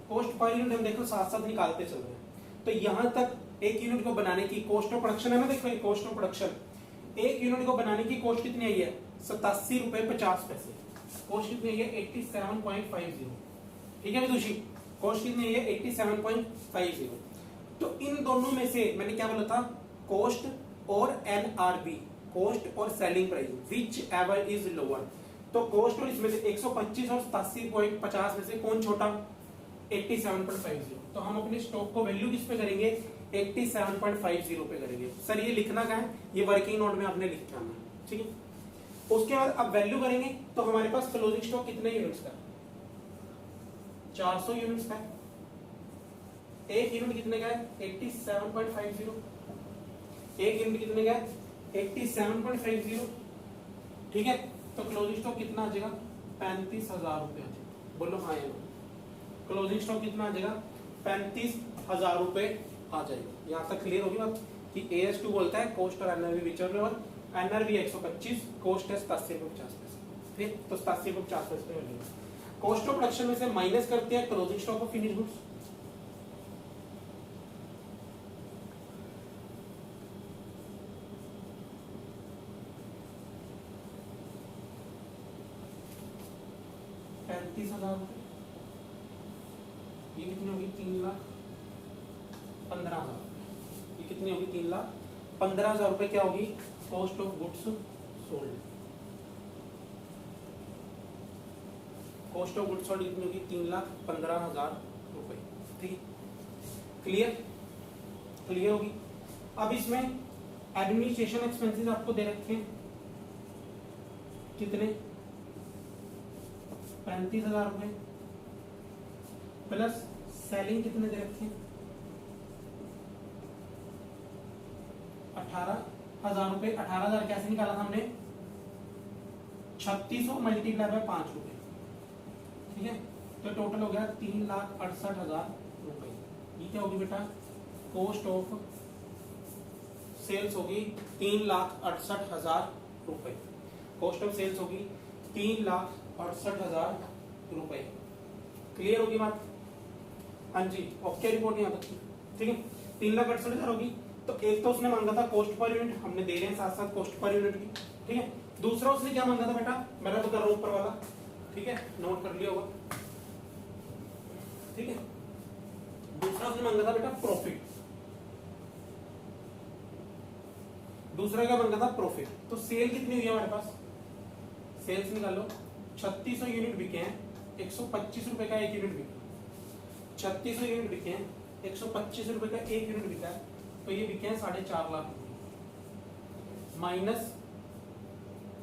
कॉस्ट पर यूनिट हम देखो साथ साथ निकालते चल रहे हैं। तो यहां तक एक यूनिट को बनाने की कॉस्ट ऑफ प्रोडक्शन है ना, देखो कॉस्ट ऑफ प्रोडक्शन, एक यूनिट को बनाने की कॉस्ट कितनी आई है? 87 रुपए 50 पैसे। कॉस्ट कितनी आई है? 87.50। ठीक है विदुषी, कॉस्ट कितनी आई है? 87.50। तो इन दोनों में से मैंने क्या बोला था? कॉस्ट और एनआरबी, कॉस्ट और selling price, which ever is lower. तो कॉस्ट और इसमें से 125 और 87.50 में से कौन छोटा? 87.50। तो हम अपने स्टॉक को वैल्यू किस पे करेंगे? 87.50 पे करेंगे। सर ये लिखना क्या है? ये वर्किंग नोट में आपने लिख के आना है, ठीक है। उसके बाद अब वैल्यू करेंगे तो हमारे पास क्लोजिंग स्टॉक कितने यूनिट्स का? 400 यूनिट्स का। एक यूनिट कितने का है? 87.50। एक यूनिट कितने का है? 87.50, ठीक है। तो क्लोजिंग स्टॉक कितना आ जाएगा? 35,000 रुपए आ जाएगा। बोलो हाँ या नो? क्लोजिंग स्टॉक कितना आ जाएगा? 35,000 रुपए आ जाएगा। यहाँ तक क्लियर होगी बात कि AS2 बोलता है कॉस्ट और एनआरबी विच और एनआरबी 125, कॉस्ट है 87 रुपए 50 पैसे, ठीक। तो 87 रुपए 50 पैसे पे मिलेगा। कॉस्ट ऑफ प्रोडक्शन में से माइनस करते हैं closing stock of finish goods. ₹35,000, ये कितनी होगी? 3,15,000। ये कितनी होगी? 3,15,000 रुपए क्या होगी? Cost of goods sold. Cost of goods sold कितनी होगी? 3,15,000 रुपए, ठीक है। क्लियर? क्लियर होगी। अब इसमें एडमिनिस्ट्रेशन एक्सपेंसेस आपको दे रखे हैं कितने? 35,000 रुपए प्लस सेलिंग कितने दे रखे हैं? 18,000 रुपए। 18,000 कैसे निकाला था हमने? 3600 मल्टीप्लाई बाय 5 रुपए, ठीक है। तो टोटल हो गया 3,68,000 रुपए। ये क्या होगी बेटा? कॉस्ट ऑफ सेल्स होगी 3,68,000 रुपए। कॉस्ट ऑफ सेल्स होगी 3,68,000 रुपए। क्लियर होगी बात? हाँ जी, ओके रिपोर्ट यहाँ तक, ठीक है। 3,68,000 होगी। तो एक तो उसने मांगा था कॉस्ट पर यूनिट, हमने दे रहे हैं साथ साथ कॉस्ट पर यूनिट की, ठीक है। दूसरा उसने क्या मांगा था बेटा? मैंने बता रहा हूं ऊपर वाला, ठीक है, नोट कर लिया होगा, ठीक है। दूसरा उसने मांगा था बेटा प्रॉफिट। दूसरा क्या मांगा था? प्रॉफिट। तो सेल कितनी हुई है हमारे पास? सेल्स निकालो। 3600 यूनिट बिके हैं, 125 रुपए का एक यूनिट बिका। 3600 यूनिट बिके हैं, 125 रुपए का एक यूनिट बिका है, तो ये बिके हैं 4.5 लाख रुपए। माइनस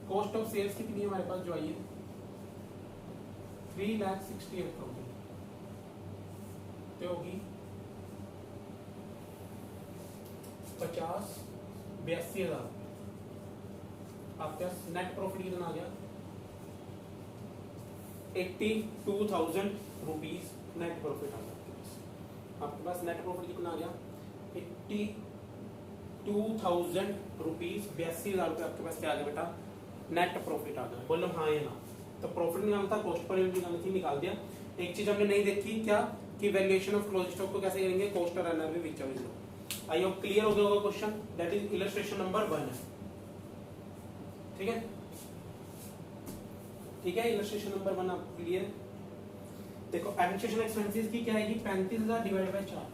कॉस्ट ऑफ सेल्स कितनी है हमारे पास जो आई है? 3,68,000 तो होगी 82,000। आपके पास नेट प्रॉफिट कितना आ गया? 82,000 रुपीज नेट प्रॉफिट आ गया। आपके पास नेट प्रॉफिट कितना आ गया? 82,000 रुपीज, 82,000 रुपये आपके पास क्या आ गया बेटा? नेट प्रॉफिट आ गया। बोलो हाँ या ना? तो प्रॉफिट निकालना था, कॉस्ट पर यूनिट निकालनी थी, निकाल दिया। एक चीज हमने नहीं देखी क्या? कि वैल्यूएशन ऑफ क्लोजिंग स्टॉक को कैसे करेंगे? कॉस्ट और NRB which of is low. I hope clear हो गया होगा question. That is illustration number 1 है, ठीक है। ठीक है, इलस्ट्रेशन नंबर 1 आपको क्लियर है। देखो एडमिनिस्ट्रेशन एक्सपेंसेस की क्या आएगी? 35,000 डिवाइड बाय 4,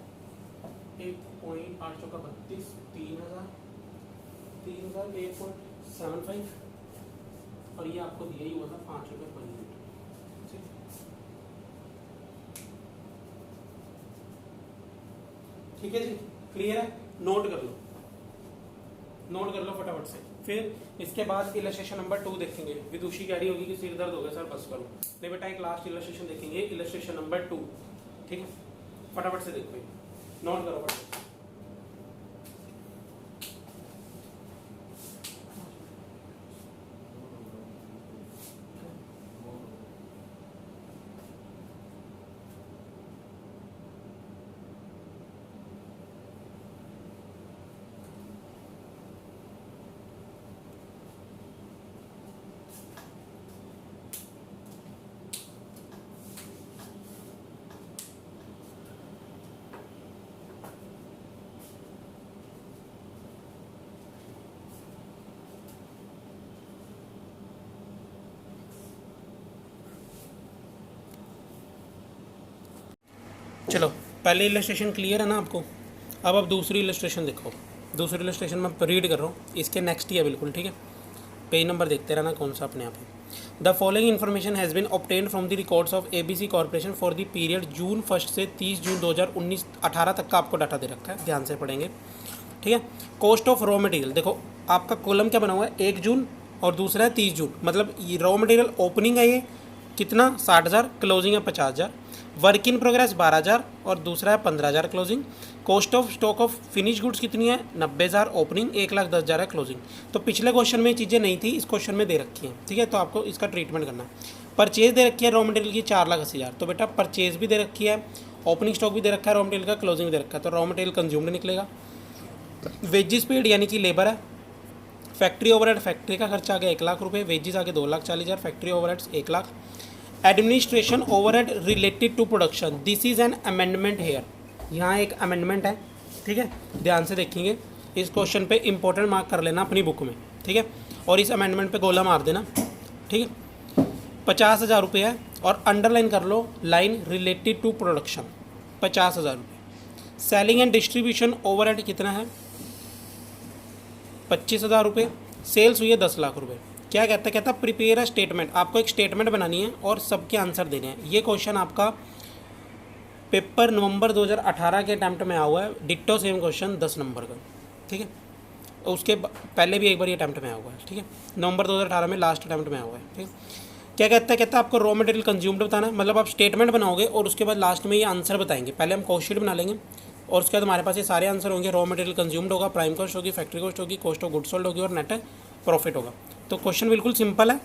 1.8 चौका 32, 3,000, 1.75 और ये आपको दिया ही हुआ था 5 रुपए पर यूनिट। ठीक है जी, क्लियर है? नोट कर लो, नोट कर लो फटाफट से। फिर इसके बाद इलस्ट्रेशन नंबर 2 देखेंगे। विदुषी कह रही होगी कि सिर दर्द हो गया सर, बस करो। नहीं बेटा, एक लास्ट इलस्ट्रेशन देखेंगे, इलस्ट्रेशन नंबर 2, ठीक है। फटाफट से देखो, नोट करो फटाफट। चलो पहले इलस्ट्रेशन क्लियर है ना आपको। अब आप दूसरी इलस्ट्रेशन देखो। दूसरी इलस्ट्रेशन मैं रीड कर रहा हूँ, इसके नेक्स्ट ही है बिल्कुल, ठीक है। पेज नंबर देखते रहना कौन सा अपने आप है। The following information has been obtained from the records of ABC corporation for the period June 1 से 30 जून 2019-18 तक का आपको डाटा दे रखा है, ध्यान से पढ़ेंगे, ठीक है। कॉस्ट ऑफ रॉ मटेरियल देखो, आपका कॉलम क्या बना हुआ है, 1 जून और दूसरा है 30 जून, मतलब ये रॉ मटेरियल ओपनिंग है, ये कितना 60,000, क्लोजिंग है 50,000, वर्क इन प्रोग्रेस 12,000 और दूसरा है 15,000 closing. Cost of stock of finish goods कितनी है, 90,000 ओपनिंग, 1,10,000 है क्लोजिंग। तो पिछले क्वेश्चन में चीज़ें नहीं थी, इस क्वेश्चन में दे रखी हैं, ठीक है। तो आपको इसका ट्रीटमेंट करना है। परचेज दे रखी है रॉ मटेरियल की 4,80,000, तो बेटा परचेज भी दे रखी है, ओपनिंग स्टॉक भी दे रखा है रॉ मटेरियल का, क्लोजिंग भी दे रखा है, तो रॉ मटेरियल कंज्यूम्ड निकलेगा। वेजिस पेड यानी कि लेबर है। फैक्ट्री ओवरहेड, फैक्ट्री का खर्चा आ गया 1,00,000 रुपये, वेजिस आगे 2,40,000, factory overheads 1,00,000। Administration overhead related to production, this is an amendment here, यहाँ एक अमेंडमेंट है, ठीक है। ध्यान से देखेंगे, इस क्वेश्चन पे इंपॉर्टेंट मार्क कर लेना अपनी बुक में, ठीक है। और इस अमेंडमेंट पे गोला मार देना, ठीक है। 50,000 रुपये है और अंडरलाइन कर लो लाइन रिलेटेड टू प्रोडक्शन, 50,000 रुपये। सेलिंग एंड डिस्ट्रीब्यूशन ओवरहेड कितना है, 25,000 रुपये। सेल्स हुई है 10,00,000 रुपये। क्या कहता है, कहता प्रिपेयर अ स्टेटमेंट, आपको एक स्टेटमेंट बनानी है और सबके आंसर देने हैं। ये क्वेश्चन आपका पेपर नवंबर 2018 के अटैम्प्ट में आया हुआ है, डिट्टो सेम क्वेश्चन 10 नंबर का, ठीक है। उसके पहले भी एक बार ये अटैम्प्ट में आया हुआ है, ठीक है। नवंबर 2018 में लास्ट अटैम्प्ट में आया हुआ है, ठीक है। क्या कहता है, कहता है आपको रॉ मटेरियल कंज्यूम्ड बताना है, मतलब आप स्टेटमेंट बनाओगे और उसके बाद लास्ट में ये आंसर बताएंगे। पहले हम कॉस्ट शीट बना लेंगे और उसके बाद हमारे पास ये सारे आंसर होंगे। रॉ मटेरियल कंज्यूम्ड होगा, प्राइम कॉस्ट होगी, फैक्ट्री कॉस्ट होगी, कॉस्ट ऑफ गुड्स सोल्ड होगी और नेट प्रॉफिट होगा। तो क्वेश्चन बिल्कुल सिंपल है।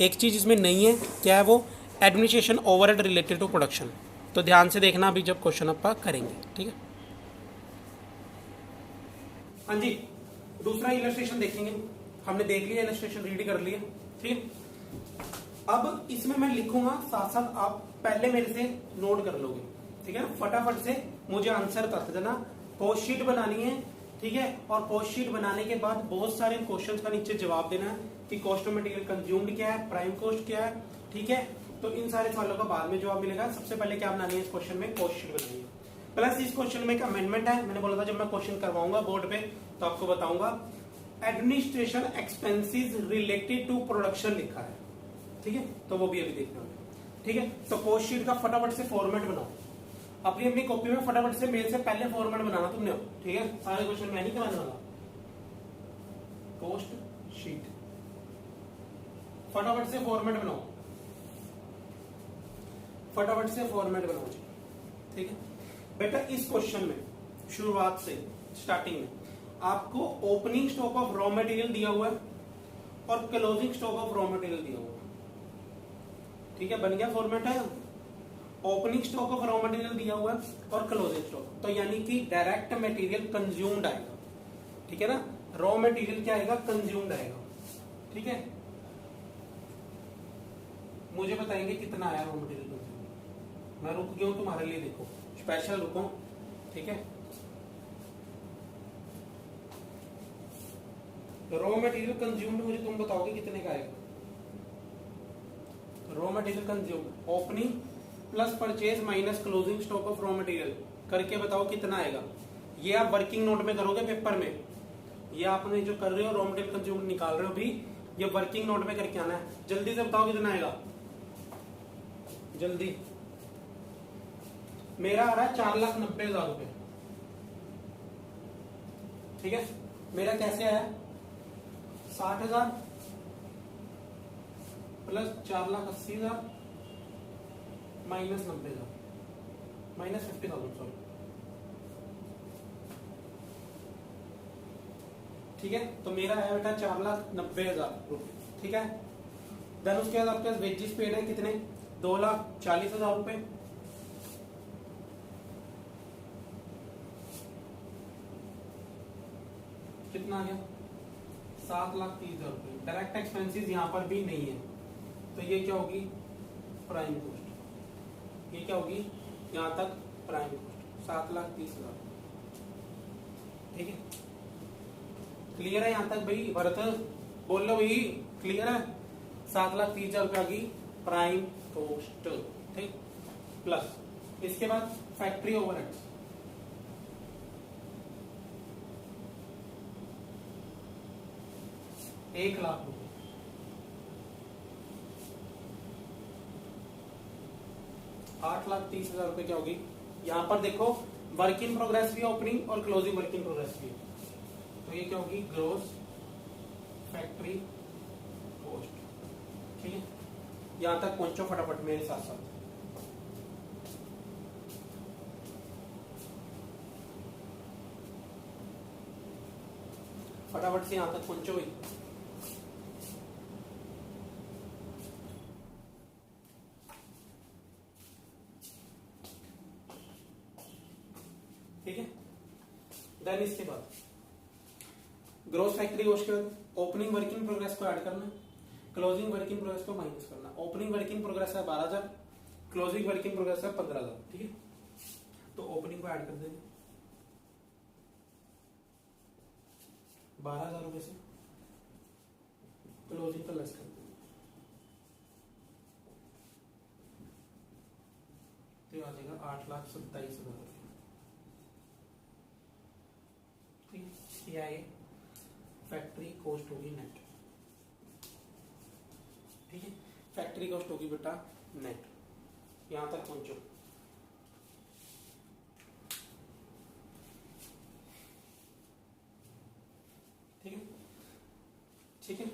एक चीज़ इसमें नहीं है, क्या है वो, administration overhead related to production. तो ध्यान से देखना अभी जब क्वेश्चन अपन करेंगे, ठीक है। हाँ जी, दूसरा इलस्ट्रेशन देखेंगे। हमने देख लिया, इलस्ट्रेशन रीड कर लिया, ठीक है। अब इसमें मैं लिखूंगा, साथ साथ आप पहले मेरे से नोट कर लोगे, ठीक है ना। फटाफट से मुझे आंसर बता देना। पोस्ट शीट बनानी है, ठीक है। और पोस्ट शीट बनाने के बाद बहुत सारे क्वेश्चन का नीचे जवाब देना है कि कॉस्ट ऑफ मटेरियल कंज्यूम्ड क्या है, प्राइम कॉस्ट क्या है, ठीक है। तो इन सारे सवालों का बाद में जवाब मिलेगा। सबसे पहले क्या बनानी है इस क्वेश्चन में, पोस्ट शीट बनानी है। प्लस इस क्वेश्चन में एक अमेंडमेंट है, मैंने बोला था जब मैं क्वेश्चन करवाऊंगा बोर्ड पे तो आपको बताऊंगा। Administration expenses related to production लिखा है, ठीक है। तो वो भी अभी देखना है, ठीक है। तो पोस्ट शीट का फटाफट से फॉर्मेट बनाओ अपनी अपनी कॉपी में, फटाफट से मेरे से पहले फॉर्मेट बनाना तुमने, ठीक है। सारे क्वेश्चन मैं नहीं कराने वाला। पोस्ट शीट फटाफट से फॉर्मेट बनाओ, फटाफट से फॉर्मेट बनाओ, ठीक है बेटा। इस क्वेश्चन में शुरुआत से स्टार्टिंग में आपको opening stock of raw material दिया हुआ है और closing stock of raw material दिया हुआ है, ठीक है। बन गया फॉर्मेट है। Opening stock of raw material दिया हुआ है और क्लोजिंग स्टॉक, तो यानी कि डायरेक्ट मटेरियल कंज्यूम्ड आएगा, ठीक है ना। रॉ मटेरियल क्या आएगा, कंज्यूम्ड आएगा, ठीक है। मुझे बताएंगे कितना आया रॉ मटेरियल कंज्यूम्ड। मैं रुक गया हूं तुम्हारे लिए, देखो स्पेशल रुको, ठीक है। रॉ मटेरियल कंज्यूम्ड मुझे तुम बताओगे कितने का आएगा। Raw material consumed opening plus purchase minus closing stock of raw material करके बताओ कितना आएगा। ये आप वर्किंग नोट में करोगे पेपर में, ये आपने जो कर रहे हो रॉ मटेरियल कंज्यूम्ड निकाल रहे हो भी, ये वर्किंग नोट में करके आना है। जल्दी से बताओ कितना आएगा, जल्दी। मेरा आ रहा है 4,90,000 रुपए, ठीक है। मेरा कैसे आया, 60,000 प्लस 4,80,000 माइनस 90,000 माइनस 50,000 सॉरी, ठीक है। तो मेरा आया बेटा 4,90,000 रुपए, ठीक है। देन उसके बाद आपके पास वेजेस पेड है कितने, 2,40,000 रुपए, कितना आ गया, 7,30,000 रुपए। डायरेक्ट एक्सपेंसेस यहाँ पर भी नहीं है, तो ये क्या होगी, प्राइम कॉस्ट। ये क्या होगी, यहाँ तक प्राइम कॉस्ट 7,30,000, ठीक है। क्लियर है यहाँ तक भाई, भरत बोल लो भाई, क्लियर है। 7,30,000 रुपए आ गई प्राइम कॉस्ट, ठीक। प्लस इसके बाद फैक्ट्री ओवरहेड्स, ₹1,00,000। 8,30,000 रुपए क्या होगी? यहां पर देखो वर्क इन प्रोग्रेस भी, ओपनिंग और क्लोजिंग वर्क इन प्रोग्रेस भी, तो ये क्या होगी? Gross factory cost. ठीक है, यहां तक पहुंचो फटाफट मेरे साथ साथ। फटाफट से यहां तक पहुंचो भाई। ठीक है, देन इसके बाद ग्रोस फैक्ट्री कॉस्ट के बाद ओपनिंग वर्क इन प्रोग्रेस को ऐड करना, क्लोजिंग वर्क इन प्रोग्रेस को माइनस करना। ओपनिंग वर्क इन प्रोग्रेस है 12,000, क्लोजिंग वर्क इन प्रोग्रेस है 15,000। ठीक है, तो ओपनिंग को ऐड कर देंगे 12,000 रुपए से, क्लोजिंग को लेस कर देंगे, तो आ जाएगा 8,27,000 रुपये। ठीक है, क्या है? फैक्ट्री कॉस्ट होगी नेट। ठीक है, फैक्ट्री कॉस्ट होगी बेटा नेट। यहां तक पहुंचो। ठीक है, ठीक है,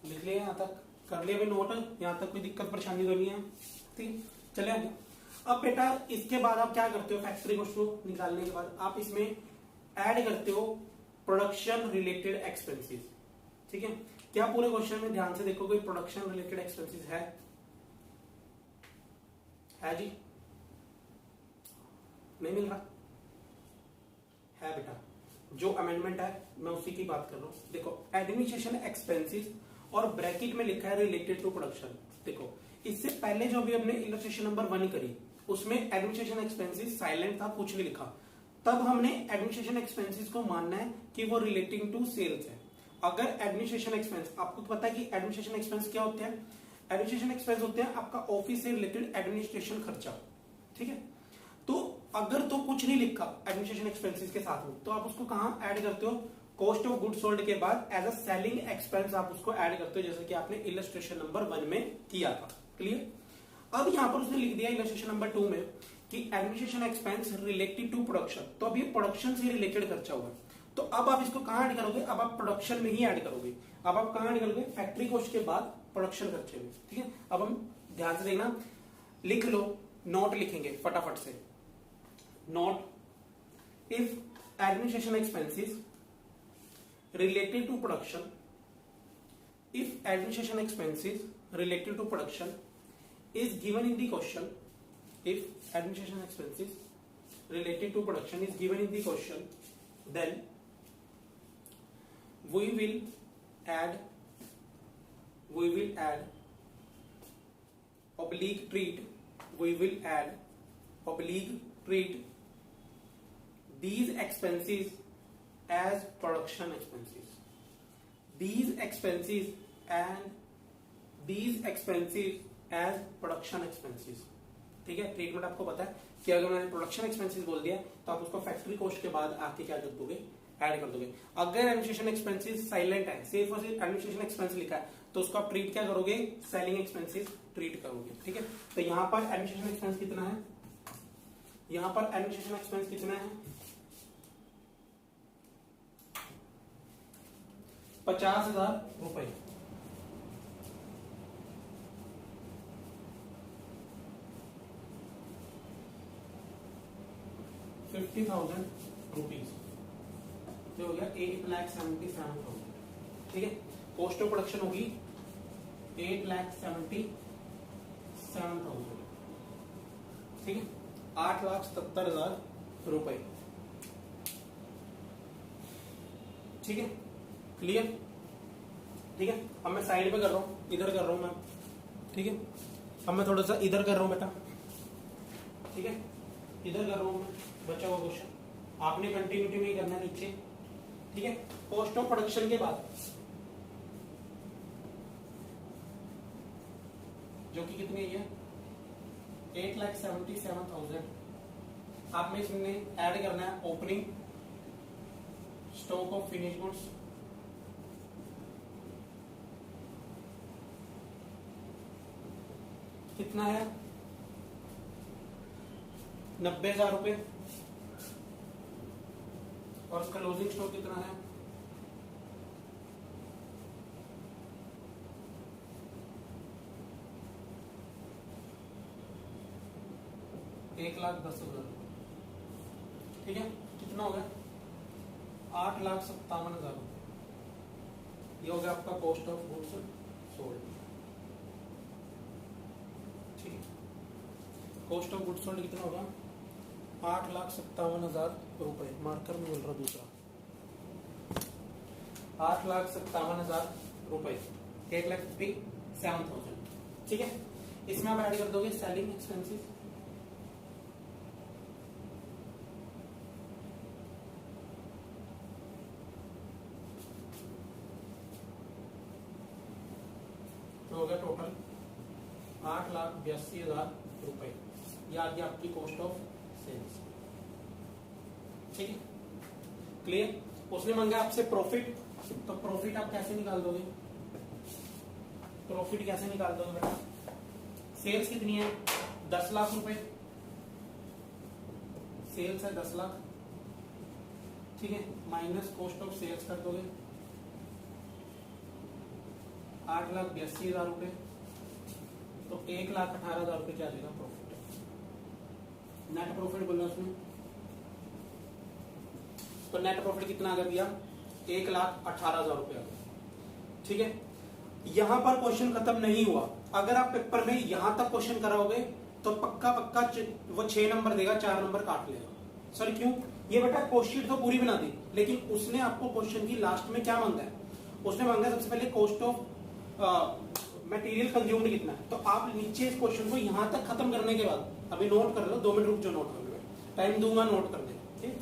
लिख लिया यहां तक, कर लिया भाई नोट। यहां तक कोई दिक्कत परेशानी तो नहीं है? ठीक, चले आगे। अब बेटा इसके बाद आप क्या करते हो? फैक्ट्री कॉस्ट को निकालने के बाद आप इसमें ऐड करते हो प्रोडक्शन रिलेटेड एक्सपेंसेस। ठीक है, क्या पूरे क्वेश्चन में ध्यान से देखो कोई प्रोडक्शन रिलेटेड एक्सपेंसेस है जी? नहीं मिल रहा है बेटा, जो अमेंडमेंट है मैं उसी की बात कर रहा हूं। देखो एडमिनिस्ट्रेशन एक्सपेंसेस और ब्रैकेट में लिखा है रिलेटेड टू प्रोडक्शन। देखो इससे पहले जो भी हमने इलस्ट्रेशन नंबर 1 करी उसमें एडमिनिस्ट्रेशन एक्सपेंसेस साइलेंट था, कुछ नहीं लिखा। तब हमने एडमिनिस्ट्रेशन एक्सपेंसेस को मानना है कि वो रिलेटिंग टू सेल्स है। अगर एडमिनिस्ट्रेशन एक्सपेंस, आपको तो पता है कि एडमिनिस्ट्रेशन एक्सपेंस क्या होते हैं? एडमिनिस्ट्रेशन एक्सपेंस होते हैं आपका ऑफिस से रिलेटेड एडमिनिस्ट्रेशन खर्चा। ठीक है, तो अगर तो कुछ नहीं लिखा एडमिनिस्ट्रेशन एक्सपेंसेस के साथ में, तो आप उसको कहां ऐड करते हो? कॉस्ट ऑफ गुड सोल्ड के बाद एज अ सेलिंग एक्सपेंस आप उसको ऐड करते हो, जैसे कि आपने इलस्ट्रेशन नंबर 1 में किया था। क्लियर? अब यहां पर उसने लिख दिया इलस्ट्रेशन नंबर 2 में कि administration expense related to production, तो अब ये प्रोडक्शन से रिलेटेड खर्चा हुआ। तो अब आप इसको कहां ऐड करोगे? अब आप प्रोडक्शन में ही ऐड करोगे। अब आप कहां ऐड करोगे? फैक्ट्री कॉस्ट के बाद प्रोडक्शन खर्चे में। ठीक है, अब हम ध्यान से देखना, लिख लो, नोट लिखेंगे फटाफट से। Note if administration expenses related to production, if administration expenses related to production is given in the question, if administration expenses related to production is given in the question, then we will add oblique treat these expenses as production expenses. These expenses as production expenses. ठीक है, treatment आपको पता है कि अगर मैंने production expenses बोल दिया तो आप उसको फैक्ट्री कॉस्ट के बाद आके क्या कर दोगे? ऐड कर दोगे। अगर एडमिनिस्ट्रेशन एक्सपेंसेस साइलेंट है, सिर्फ और सिर्फ एडमिनिस्ट्रेशन एक्सपेंस लिखा है, तो उसको आप ट्रीट क्या करोगे? सेलिंग एक्सपेंसेस ट्रीट करोगे। ठीक है, तो यहां पर एडमिनिस्ट्रेशन एक्सपेंस कितना है? यहां पर एडमिनिस्ट्रेशन एक्सपेंस कितना है? 50,000 रुपए। ₹50,000 तो हो गया 8,77,000। ठीक है, कॉस्ट ऑफ प्रोडक्शन होगी 8,77,000। ठीक है, 8,77,000 रुपए। ठीक है, क्लियर? ठीक है, अब मैं साइड पे कर रहा हूं, इधर कर रहा हूं मैं। ठीक है, अब मैं थोड़ा सा इधर कर रहा हूं बेटा। ठीक है, इधर कर रहा हूं मैं, बचा हुआ क्वेश्चन आपने कंटिन्यूटी में ही करना है नीचे। ठीक है, कॉस्ट ऑफ प्रोडक्शन के बाद जो कि कितनी है? 8,77,000 आप में इसमें ऐड करना है opening stock of finish goods, कितना है 90,000 रुपए, और उसका क्लोजिंग स्टॉक कितना है 1,10,000। ठीक है, कितना हो गया 8,57,000। ये हो गया आपका कॉस्ट ऑफ गुड्स सोल्ड। ठीक है, कॉस्ट ऑफ गुड्स सोल्ड कितना होगा 8,57,000 रुपए। मार्कर में मिल रहा दूसरा 8,57,000 रुपए, 8,57,000। ठीक है, इसमें आप ऐड कर दोगे सेलिंग एक्सपेंसेस, तो हो गया टोटल 8,82,000 रुपए। ये आ गया आपकी कॉस्ट ऑफ सेल्स। ठीक है, क्लियर। उसने मांगा आपसे प्रॉफिट, तो प्रॉफिट आप कैसे निकाल दोगे, प्रॉफिट कैसे निकाल दोगे बेटा। सेल्स कितनी है 10 लाख रुपए, सेल्स है 10 लाख। ठीक है, माइनस कॉस्ट ऑफ सेल्स कर दोगे 8,82,000 रुपए, तो 1,18,000 रुपए क्या देगा प्रॉफिट, नेट प्रॉफिट बोलना उसमें। तो नेट प्रॉफिट कितना आ गया 1,18,000 रुपए। ठीक है, यहां पर क्वेश्चन खत्म नहीं हुआ। अगर आप पेपर में यहां तक क्वेश्चन कराओगे तो पक्का पक्का वो 6 नंबर देगा, 4 नंबर काट लेगा। सर क्यों, ये बेटा कोस्टशीट तो पूरी बना दी, लेकिन उसने आपको क्वेश्चन की लास्ट में क्या मांगा है, उसने मांगा सबसे पहले कॉस्ट ऑफ मटेरियल कंज्यूम्ड कितना है। तो आप नीचे इस क्वेश्चन को यहां तक खत्म करने के बाद अभी नोट कर लो, 2 मिनट रुक जो, नोट कर लो, टाइम दूंगा नोट करने। ठीक,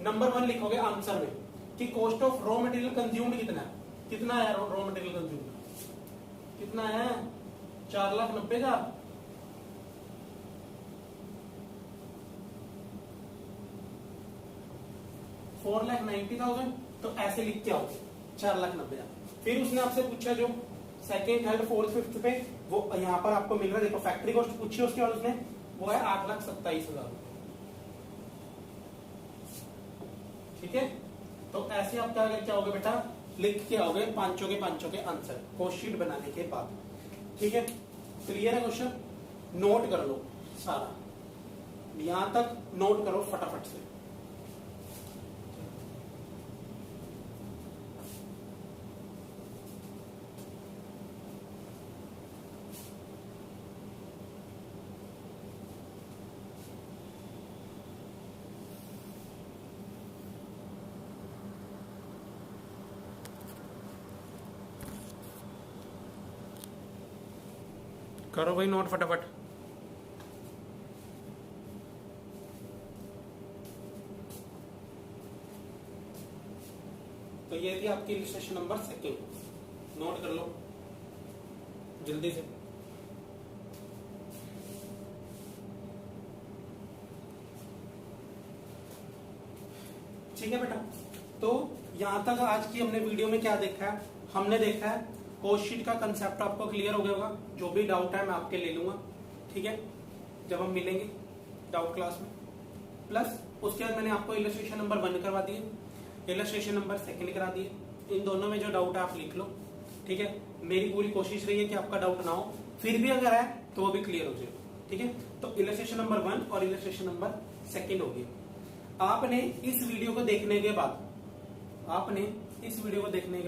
नंबर 1 लिखोगे आंसर में कि cost of raw material consumed कितना है, कितना है रॉ मटेरियल कंज्यूम्ड, कितना है 4,90,000। 4,90,000, तो ऐसे लिख के आओगे 4,90,000। फिर उसने आपसे पूछा जो सेकेंड थर्ड फोर्थ फिफ्थ पे, वो यहां पर आपको मिल रहा है, देखो फैक्ट्री कॉस्ट पूछी उसके बाद उसने, वो है 8,27,000। ठीक है, तो ऐसे आप क्या करके आओगे बेटा, लिख के आओगे पांचों के आंसर क्वेश्चन बनाने के बाद। ठीक है, क्लियर है क्वेश्चन, नोट कर लो सारा, यहां तक नोट करो फटाफट से। करो भाई नोट फटाफट। तो ये थी आपकी इलस्ट्रेशन नंबर 2, नोट कर लो जल्दी से। ठीक है बेटा, तो यहां तक आज की हमने वीडियो में क्या देखा है, हमने देखा है कॉस्टशीट का कंसेप्ट आपको क्लियर हो गया होगा। जो भी डाउट है मैं आपके ले लूंगा, ठीक है, जब हम मिलेंगे डाउट क्लास में। प्लस उसके बाद मैंने आपको इलस्ट्रेशन नंबर 1 करवा दिए, इलस्ट्रेशन नंबर 2 करा दिए। इन दोनों में जो डाउट है आप लिख लो, ठीक है। मेरी पूरी कोशिश रही है कि आपका डाउट ना हो, फिर भी अगर है तो वो भी क्लियर हो जाएगा, ठीक है। तो इलस्ट्रेशन नंबर 1 और इलस्ट्रेशन नंबर 2 हो गया। आपने इस वीडियो को देखने के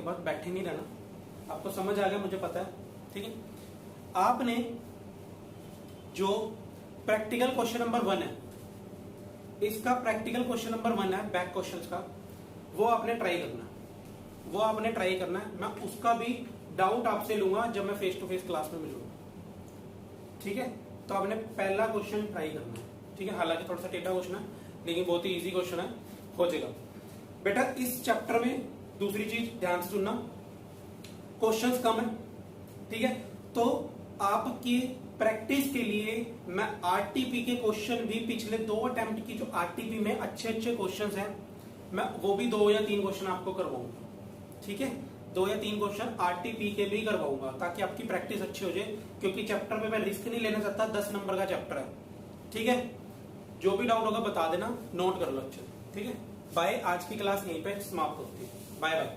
बाद, बैठे नहीं रहना, आपको समझ आ गया मुझे पता है, ठीक है। आपने जो प्रैक्टिकल क्वेश्चन नंबर 1 है, इसका प्रैक्टिकल क्वेश्चन नंबर 1 है बैक क्वेश्चंस का, वो आपने ट्राई करना है। मैं उसका भी डाउट आपसे लूंगा जब मैं फेस टू फेस क्लास में मिलूंगा, ठीक है। तो आपने पहला क्वेश्चन ट्राई करना है, ठीक है। हालांकि थोड़ा सा टेढ़ा क्वेश्चन है लेकिन बहुत ही इजी क्वेश्चन है, हो जाएगा बेटा। इस चैप्टर में दूसरी चीज ध्यान से सुनना, क्वेश्चंस कम है, ठीक है। तो आपके प्रैक्टिस के लिए मैं आरटीपी के क्वेश्चन भी पिछले 2 अटेम्प्ट की जो आरटीपी में अच्छे अच्छे क्वेश्चंस हैं, मैं वो भी 2 या 3 क्वेश्चन आपको करवाऊंगा। ठीक है, 2 या 3 क्वेश्चन आरटीपी के भी करवाऊंगा ताकि आपकी प्रैक्टिस अच्छी हो जाए, क्योंकि चैप्टर में मैं रिस्क नहीं लेना चाहता। 10 नंबर का चैप्टर है। ठीक है, जो भी डाउट होगा बता देना, नोट कर लो अच्छे से। ठीक है, बाय। आज की क्लास यहीं पे समाप्त होती है। Bye bye.